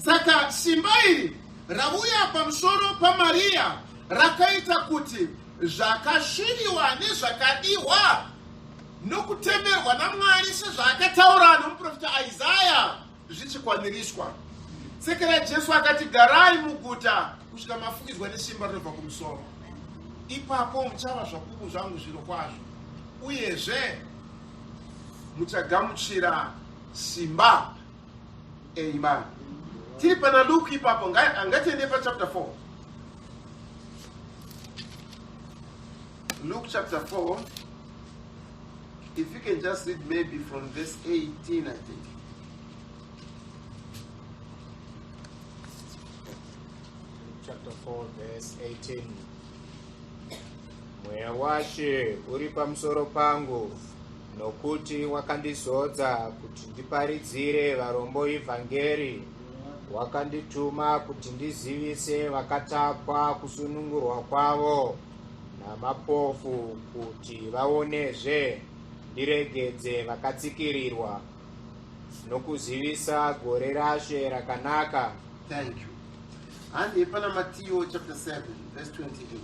Saka simba iri rauya pamusoro paMaria rakaita kuti zvakasviriwa nezvakadiwa nokutemerwa naMwari sezvaakataura nomuprofita Isaya zvichikwaniriswa. Sekera Jesu akati garai muguta kusvika mafukidzwa nesimba rinobva kumusoro. Ipapo muchava zvapupu zvangu zviro kwazvo, uyezve muchagamuchira simba. Amen. Tiri pana Luke ipapo, ngatiende pa chapter 4. Luke chapter 4. If you can just read maybe from verse 18, I think. Chapter 4, verse 18. Mweya washe uri pamusoro pangu, nokuti wakandizodza kuti ndiparidzire varombo ivhangeri. Wakandituma kuti ndizivise vakatapwa kusunungurwa kwavo, namapofu kuti vaonezve, ndiregedze vakatsikirirwa, nokuzivisa gore rashe rakanaka. Thank you. And ipana Matthew chapter 7 verse 28.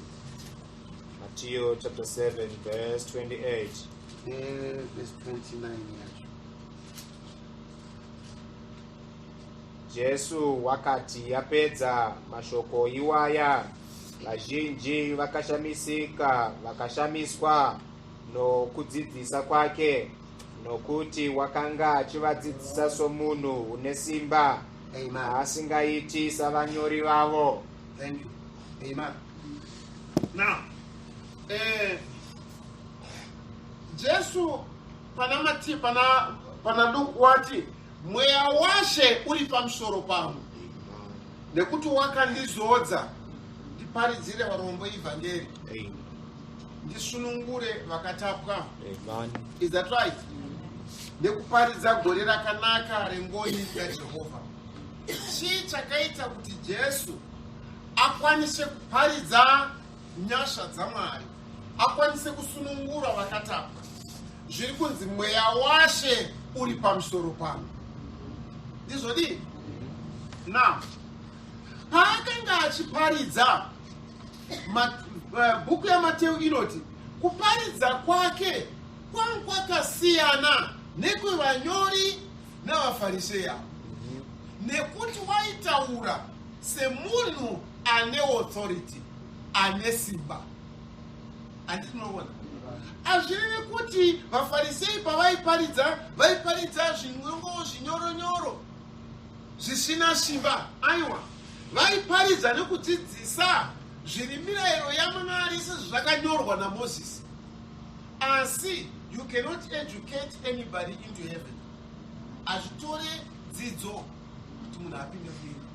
Matthew chapter 7 verse 28. Verse 29 yacho. Jesu wakati yapedza mashoko iwaya, vazhinji vakashamiswa nokudzidzisa kwake, nokuti wakanga achivadzidzisa somunhu une simba, asingaiti savanyori vavo. Thank you. Amen. Now, Jesu pana Luke wati mweya washe uri pamusoro pangu, nekuti wakandizodza ndiparidzire varombo ivhangeri, ndisunungure vakatapwa. Is that right? Nekuparidza gore rakanaka rengoni yaJehovha. Chii chakaita kuti Jesu akwanise kuparidza nyasha dzamwari akwanise kusunungura vakatapwa. Zviri kunzi mweya washe uri pamusoro pano. Ndizvodi? Now, paakanga achiparidza bhuku yaMateo inoti kuparidza kwake kwanga kwakasiyana nekwevanyori navaFariseya, nekuti waitaura semunhu ane authority, ane simba. Andinoona hazvirevi kuti vaFarisei pavaiparidza zvinongo zvinyoronyoro zvisina simba. Aiwa, vaiparidza nekudzidzisa zviri mirayiro yaMwari sezvakanyorwa naMozisi. Asi you cannot educate anybody into heaven. Hazvitore dzidzo kuti munhu apinde mudenga.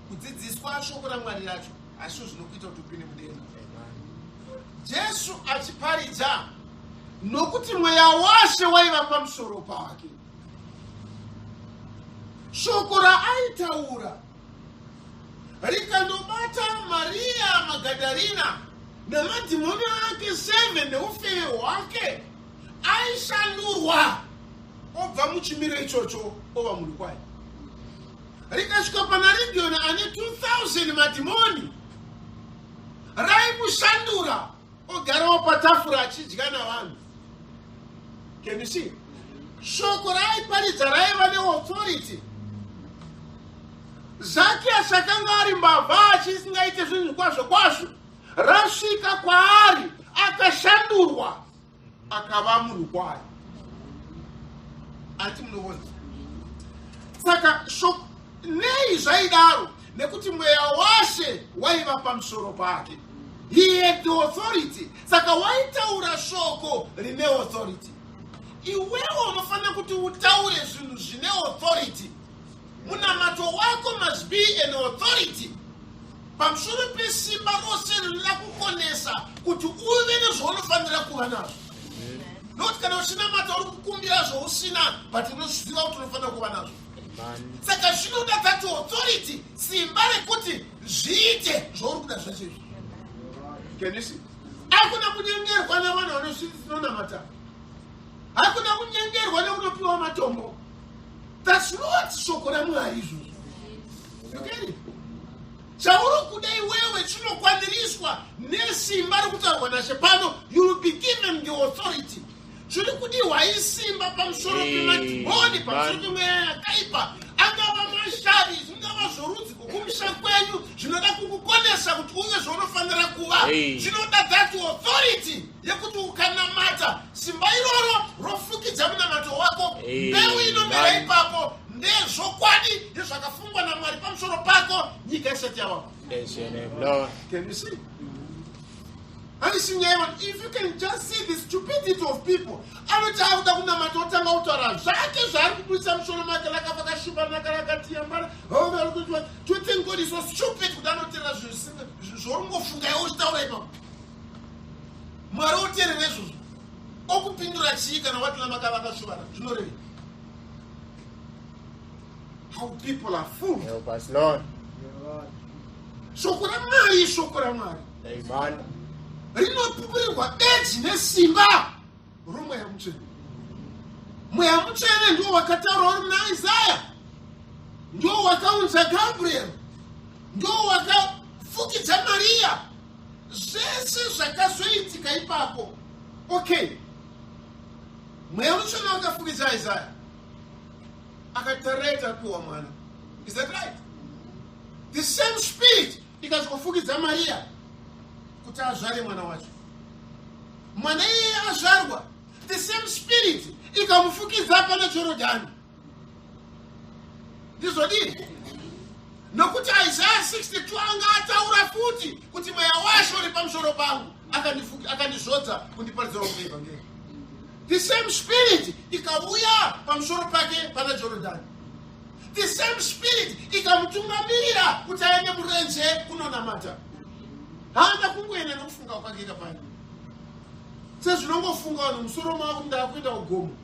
Kudzidziswa shoko raMwari racho hazvo zvinokuita kuti upinde mudenga. Jesu achiparidza nokuti mweya washe waiva pamusoro pake. Shoko raaitaura rikandobata Maria Magadharina namadhimoni ake 7 neufeve hwake, aishandurwa obva muchimiro ichocho ova munhu kwaye. Rikasvika pana Region ane 2000 madhimoni, raimushandura ogarawo patafura achidya navanhu. Can you see? Shoko raaiparidza raiva neauthority. Zacchaeus akanga ari mbavha achisingaite zvinhu kwazvo kwazvo, rasvika kwaari akashandurwa akava munhu kwaye. Ati munoona? Saka nei zvaidaro? Nekuti mweya washe waiva pamusoro pake. He had the authority. Saka waitaura shoko rine authority. Iwewe unofanira kuti utaure zvinhu zvine authority. Munamato wako must be an authority. Pamusoro pesimba rose rinoda kukonesa kuti uve nezvaunofanira kuva nazvo. Nokuti kana uchinamata uri kukumbira zvousina, but unozviziva kuti unofanira kuva nazvo. Saka zvinoda that authority, simba rekuti zviite zvauri kuda zvachezvo. Can you see? Hakuna kunyengerwa navanhu vanonamata. Hakuna kunyengerwa nekunopiwa matombo. That's not shoko raMwari izvozvo. You get it? Chauri kuda iwewe chinokwaniriswa nesimba rekutaurwa naShe pano. You will be given the authority. Zviri kudiwa isimba pamusoro pemadhimoni, pamusoro pemweya yakaipa, angava mashari, zvingava zvorudzi kukumisha kwenyu, zvinoda kukukonesa kuti uve zvaunofanira kuva. Zvinoda that authority yekuti ukanamata simba iroro rofukidza munamato wako, mbeu inomera ipapo ndezvokwadi nezvakafungwa naMwari pamusoro pako, nyika isati yavako. Can you see? If you can just see the stupidity of people, anotakuda kunamata otanga kutaura zvake zvaari kubudisa musoro make lakava kashiba nakalakatiyambara. Do you think God is so stupid kuti anoteerera zvoungofunga iwe uchitaura ipapo? Mwari oteerera izvozvo. Okupindura chii kana wati lamakava kashivana? Zvinoreva. How people are fooled. Help us, Lord. Shoko raMwari ishoko raMwari. Amen. Rinopupurirwa bedzi nesimba romweya mutsvene. Mweya mutsvene ndiwo wakataura uri naIsaya, ndiwo wakaunza Gabriel, ndiwo wakafukidza Maria. Zvese zvakazoitika ipapo. Okay, mweya mutsvene wakafukidza Isaya, akatarira kuwa mwana. Is that right? The same spirit ikazokufukidza Maria kuti azvare mwana wacho. Mwana iye azvarwa, the same spirit ikamufukidza pana Jorodhani. Ndizvodi? Nokuti Isaiah 62 anga ataura futi kuti mweya washe uri pamusoro pangu, akandizodza kundiparidza evhangeri. The same spirit ikauya pamusoro pake pana Jorodhani. The same spirit ikamutungamirira kuti aende murenje kunonamata. Haana kungoenda nokufunga kwake kapani. Sezvinongofunga vanhu musoro mavo kuti ndakuenda kugomo.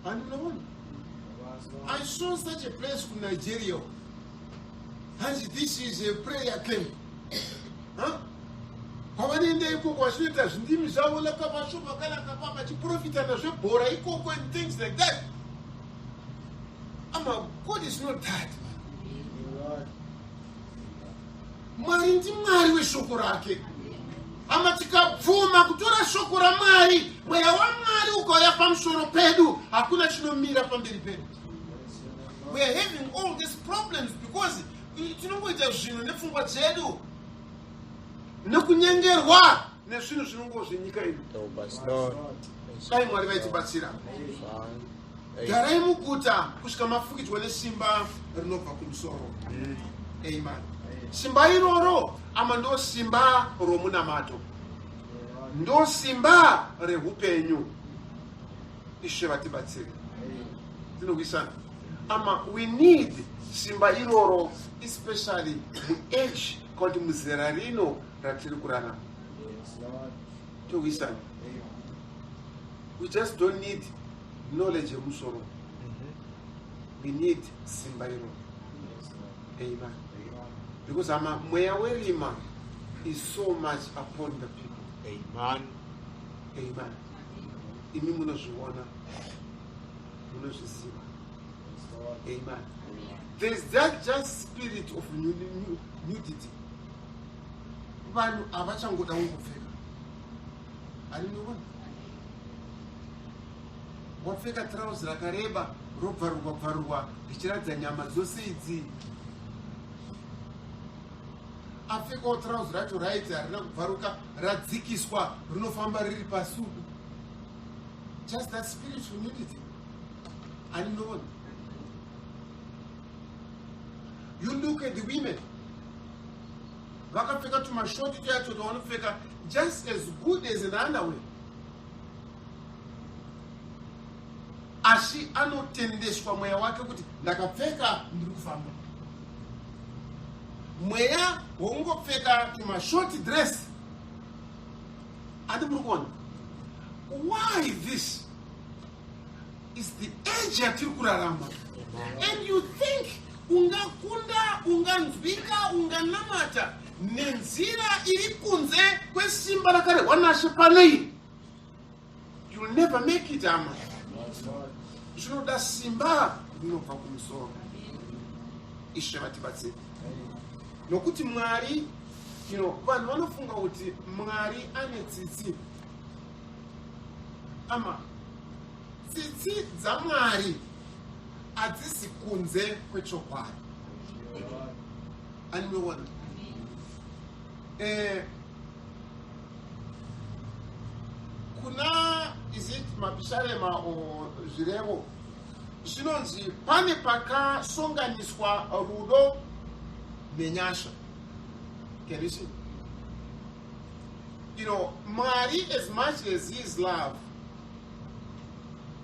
Handinoona. I saw such a place in Nigeria. And this is a prayer camp. pavanoenda ikoko vachinoita zvindimi zvavo lakavashoma kalakapa vachiprofita nazvebhora ikoko and things like that. God is not that. Mwari ndimwari weshoko rake. Tikabvuma kutora shoko raMwari, mweya waMwari ukauya pamusoro pedu, hakuna chinomira pamberi pedu. We are having all these problems because tinongoita zvinhu nepfungwa dzedu nekunyengerwa nezvinhu zvinongo zvenyika ino. Dai Mwari vaitibatsira. Garai muguta kusvika mafukidzwa nesimba rinobva kumusoro. Amen. Simba iroro ndo simba romunamato, ndo simba rehupenyu. Ishe vatibatsire. Tinogwisana. We need simba iroro, especially age kuti muzera rino ratiri kurarama. Tinogwisana. We just don't need knowledge yemusoro. We need simba iroro. Amen. Because mweya werima is so much upon the people. Amen. Amen. Imi munozviona, munozviziva. Amen. There's that just spirit of nudity. Vanhu avachangoda kungopfeka. Alinoona. Wapfeka trouser rakareba, robvarwa richiratidza nyama dzose idzi. Apfekawo trouser racho raiti harina kubvaruka, radzikiswa, rinofamba riri pasudu. Just that spiritual nudity. Alinoona. You look at the women. Vakapfeka tumashoti tuyacho twavanopfeka just as good as an underwear. Asi anotendeswa mweya wake kuti ndakapfeka ndiri kufamba. Mweya wongopfeka tumashoti dress. Andi muri kuona. Why this? Is the age yatiri kurarama. And you think ungakunda, unganzwika, unganamata nenzira iri kunze kwesimba rakarehwa naShe panei. You'll never make it, ama. Zvinoda simba rinobva kumusoro. Ishe vatibatsire. Nokuti Mwari, vanhu vanofunga kuti Mwari ane tsitsi. Ama tsitsi dzaMwari hadzisi kunze kwechokwadi. Anoona. Kuna is it mapisharema o zvirevo zvinonzi pane pakasonganiswa rudo nenyasha. Can you see? Mwari, as much as he is love,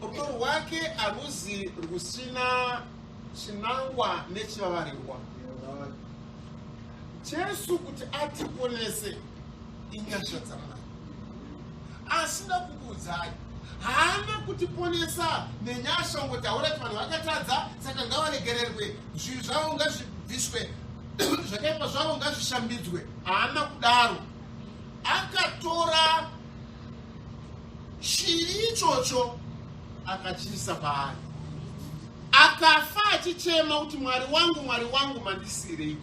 rudo rwake haruzi rusina chinangwa nechivavarirwa. Jesu kuti atiponese inyasha dzaMwari. Asina kukudzai. Haana kutiponesa nenyasha ngotaura kuti vanhu vakatadza saka ngavaregererwe, zvinhu zvavo ngazvibviswe, zvakaipa zvavo ngazvishambidzwe. Haana kudaro. Akatora chiri ichocho akachiisa paari. Akafa achichema kuti Mwari wangu mandisireiko.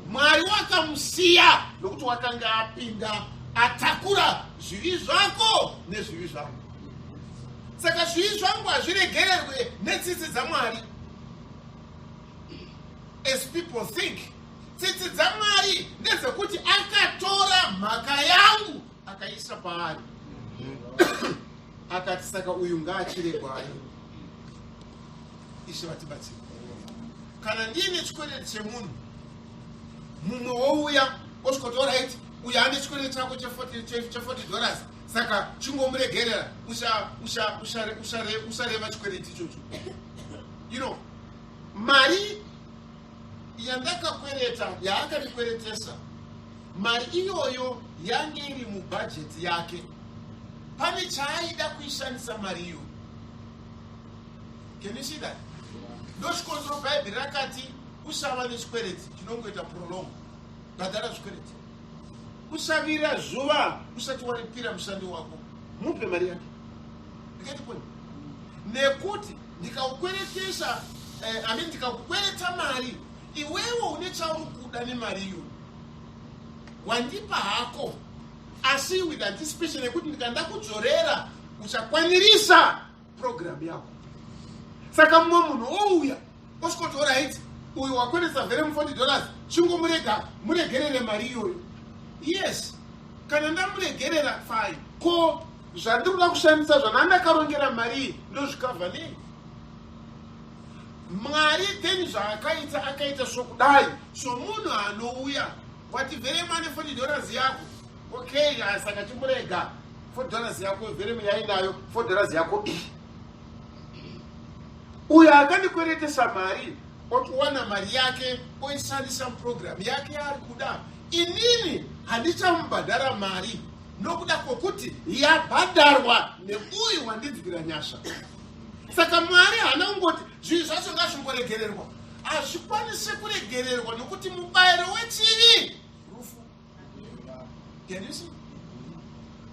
Mwari wakamusiya nokuti wakanga apinda atakura zvivi zvako nezvivi zvangu. Saka zvivi zvangu hazviregererwe netsitsi dzaMwari. As people think, tsitsi dzaMwari ndedzekuti akatora mhaka yangu akaisa paari. Akati saka uyu ngaachiregwayo. Ishe vatibatsire. Kana ndiine chikwereti chemunhu, mumwe wouya osvikotora aiti uyu ane chikwereti chako $40, saka chingomuregerera usareva chikwereti ichocho. Mari yandakakwereta yaakandikweretesa, mari iyoyo yange iri mubhajeti yake. Pane chaaida kuishandisa mari iyo. Can you see that? Ndochikonzero Bhaibheri rakati usava nechikwereti chinongoita prolong. bhadhara zvikwereti. Usavira zuva usati waripira mushandi wako, mupe mari yake. Ndikati point. Nekuti ndikakukweretesa ndikakukwereta mari, iwewe une chauri kuda nemari iyo wandipa hako, asi with anticipation yekuti ndikanda kudzorera uchakwanirisa program yako. Saka mumwe munhu ouya osvika right, uyu wakweresa Veremu $40, muregerere mari iyoyo. Yes, kana ndamuregerera fine. Ko zvandinoda kushandisa zvandakarongera mari ndozvikavha nei? Mwari then akaita sokudai. So munhu anouya wati Veremu ane $40 yako, okay, saka chimurega $4 yako, Veremu yainayo $4 yako. Uyo akandikweretesa mari otowana mari yake oishandisa muprogram yake ari kuda. Inini handichamubhadhara mari nokuda kwokuti yabhadharwa neuyu wandidzikira nyasha. Saka Mwari hana kungoti zvinhu zvacho ngazvimboregererwa. Hazvikwanisi kuregererwa nokuti mubayiro wechivi rufu. Can you see?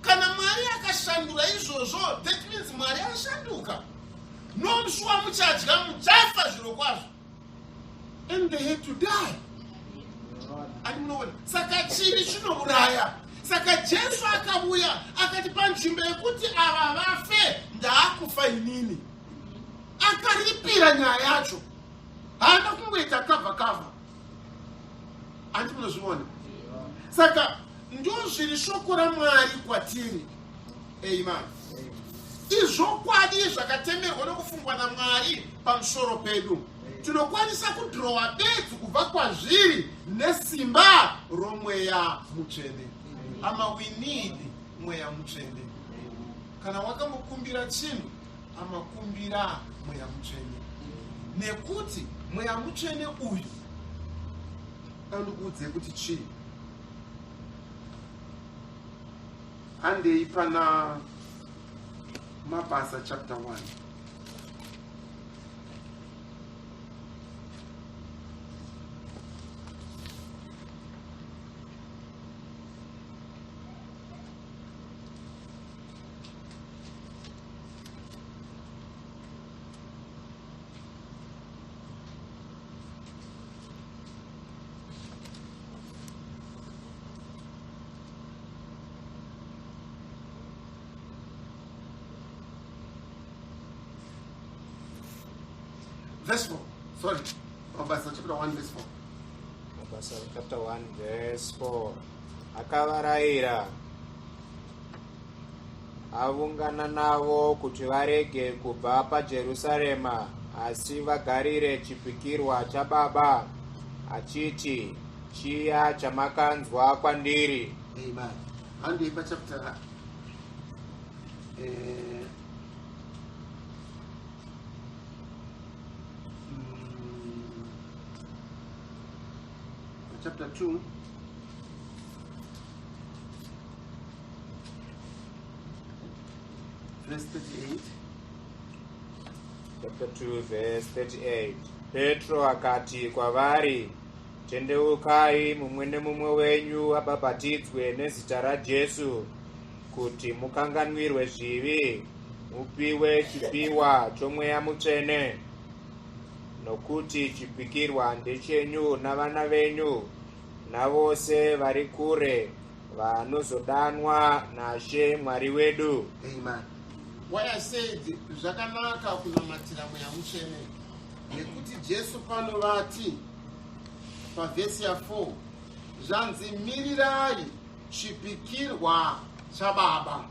Kana Mwari akashandura izvozvo, that means Mwari ashanduka. Nomusuwa muchadya muchafa zviro kwazvo. And they had to die. Saka chivi chinouraya. Saka Jesu akauya akati panzvimbo yekuti ava vafe ndaakufa inini. Akaripira nyaya yacho. Haana kungoita kavha. Andi munozviona. Saka ndo zviri shoko raMwari kwatiri. Amen. Izvokwadi zvakatemerwa nokufungwa naMwari pamusoro pedu. Tinokwanisa kudhirowa bedzi kubva kwazviri nesimba romweya mutsvene. Ama we need mweya mutsvene. Kana wakamukumbira chinhu, amakumbira mweya mutsvene. Nekuti mweya mutsvene uyu andikuudze kuti chii. Handei pana Mabasa chapter 1. Verse 4. Sorry. Mabasa chapter 1 verse 4. Mabasa chapter 1 verse 4. Akavarayira avungana navo kuti varege kubva paJerusarema asi vagarire chipikirwa chaBaba, achiti, chiya chamakanzwa kwandiri. Amen. Handei pachapter chapter 2 verse 38. Chapter 2 verse 38. Petro akati kwavari, tendeukai mumwe nemumwe wenyu abhabhatidzwe nezita raJesu kuti mukanganwirwe zvivi, mupiwe chipiwa chomweya mutsvene. Nokuti chipikirwa ndechenyu navana venyu navose vari kure vanozodanwa naShe Mwari wedu. Amen. Why I said zvakanaka kunamatira mweya mutsvene nekuti Jesu panovati pavhesi ya4 zvanzi mirirai chipikirwa chaBaba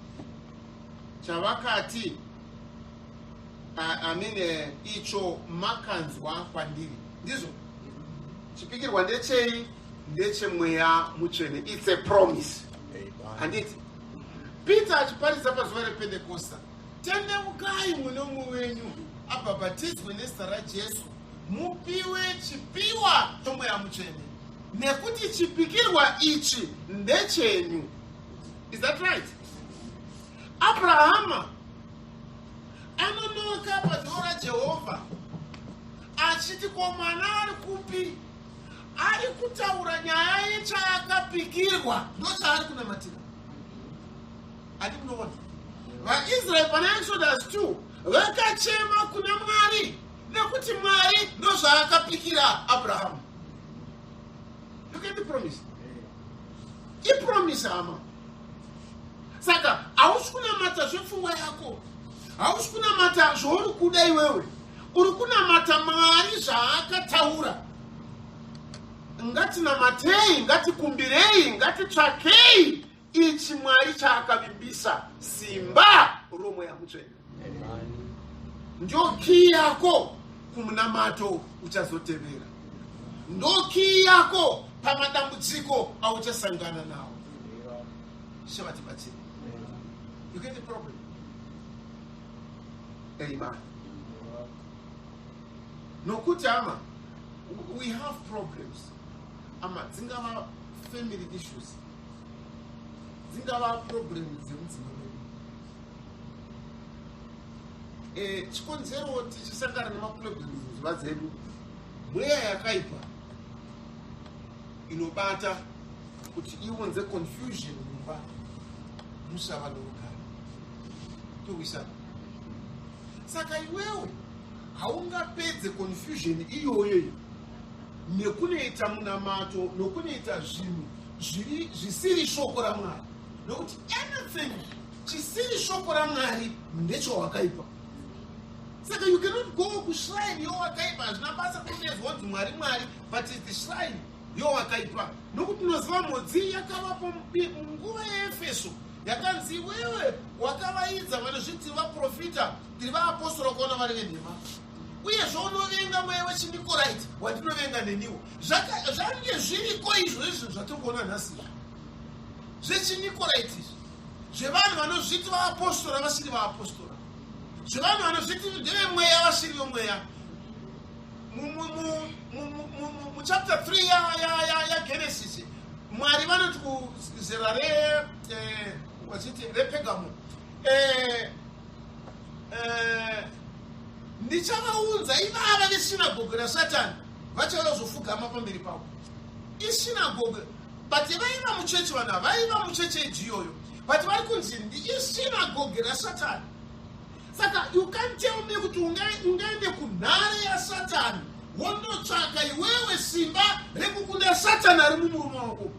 chavakati icho makanzwa kwandiri. Ndizvo chipikirwa ndechei? Ndechemweya mutsvene. It's a promise. Handiti Peter achiparidza pazuva rePentekosta, tendeukai mumwe nomumwe wenyu abhabhatidzwe nezita raJesu mupiwe chipiwa chomweya mutsvene, nekuti chipikirwa ichi ndechenyu. Is that right? Abrahama anonoka padzoro raJehovha achiti ko mwana ari kupi? Ari kutaura nyaya yechivi akapikirwa ndochaari kunamatira. Ati munoona vaIsraeri pana Exodus 2 vakachema kuna Mwari nekuti Mwari ndozvaakapikira Abrahamu. Look at the promise. Ipromise hama. Saka hausi kunamata zvepfungwa yako, hausi kunamata zvauri kuda iwewe, uri kunamata Mwari zvaakataura. Ngatinamatei, ngatikumbirei, ngatitsvakei ichi Mwari chaakavimbisa, simba romweya mutsvene. Ndio kii yako kumunamato uchazotevera, ndo kii yako pamadambudziko auchasangana nawo. Shavatibatsire. You get the problem? Amen. Nokuti ama, we have problems. Ama dzingava family issues, dzingava problems dzemudzimba medu. Chikonzero tichisangana nemaproblems mudzimba dzedu, mweya yakaipa inobata kuti iunze confusion mumba musava norugare. Towisana. Saka iwewe haungapedze confusion iyoyo nekunoita munamato nokunoita zvinhu zvisiri shoko raMwari. Nokuti anything chisiri shoko raMwari ndechowakaipa. Saka you cannot go kushrine yowakaipa. Hazvina basa kunezwa kuti Mwari Mwari, but it's the shrine yowakaipa. Nokuti unoziva modzi yakavapo munguva yeEfeso yakanzi wewe wakavaidza vanozviti vaprofita tiri vaapostoro kuona vari venhema, uye zvaunovenga mweya wechinikorite wandinovenga neniwo. Zvange zviriko izvo izvo zvatiri kuona nhasi zvechinikorite izvi, zvevanhu vanozviti vaapostora vasiri vaapostora, zvevanhu vanozviti ndevemweya vasiri vemweya. Muchapter 3 yaGenesis Mwari vanoti kuzera rePergamo, ndichavaunza ivava vesinagoge raSatani vachazofugama pamberi pavo. Isinagoge, but vaiva muchechi, vanhu vaiva muchechi ijiyoyo, but vari kunzi isinagoge raSatani. Saka you can't tell me kuti ungaende kunhare yaSatani wondotsvaka iwewe simba rekukunda Satani ari mumurume wako,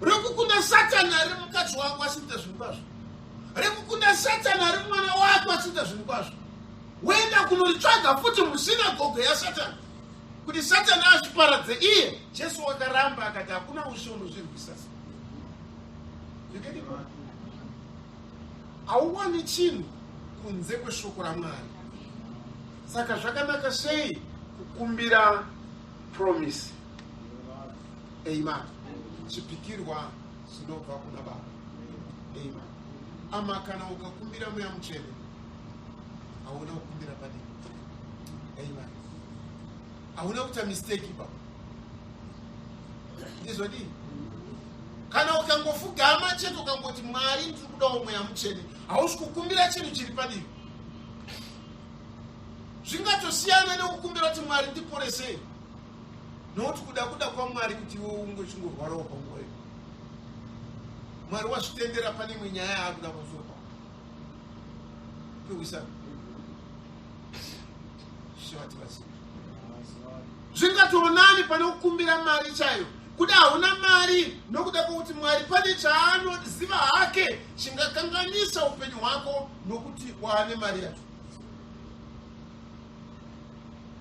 rekukunda Satani ari mukadzi wako asita zvinhu kwazvo, rekukunda Satani ari mwana wako asita zvinhu kwazvo. Woenda kunoritsvaga futi musinagoge yaSatani kuti Satani azviparadze iye. Jesu wakaramba akati hakuna ushe unozvirwisa. Hauwani chinhu kunze kweshoko raMwari. Saka zvakanaka sei kukumbira promise. Amen. Chipikirwa chinobva kuna Baba. Amen. Ama kana ukakumbira mweya mutsvene hauna kukumbira padini. Amen. Hauna kuita mistake baba. Ndizodini? Kana ukangofugama chete ukangoti Mwari ndiri kudawo mweya mutsvene, hausi kukumbira chinhu chiri padivi. Zvingatosiyana nekukumbira kuti Mwari ndiporesei, nokuti kuda kwaMwari kuti iwe ungechingorwarawo pamwoyo. Mwari wazvitendera pane imwe nyaya yaakuda kuzopa. Towisana. Zvingatoonani pane kukumbira mari chayo. Kuda hauna mari nokuda kwokuti Mwari pane chaanoziva hake chingakanganisa upenyu hwako nokuti waane mari yacho.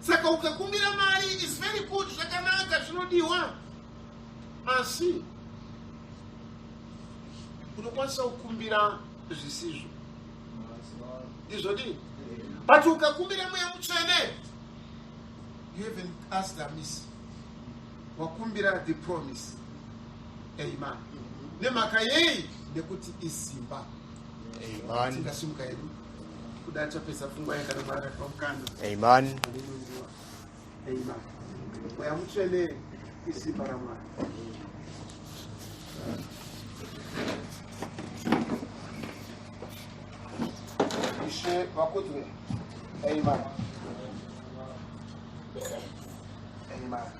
Saka ukakumbira mari is very good, zvakanaka, zvinodiwa. Asi unokwanisa kukumbira zvisizvo. Izvodi? But ukakumbira mweya mutsvene, you haven't asked amiss. Wakumbira the promise. Amen. Nemhaka yei ndekuti isimba. Amen. Tingasimuka hedu kuda chapesa pfungwa yakana Mwari pamukanda. Amen. Amen. Mweya mutsvene isimba raMwari. Ishe vakudwe. Amen. Amen.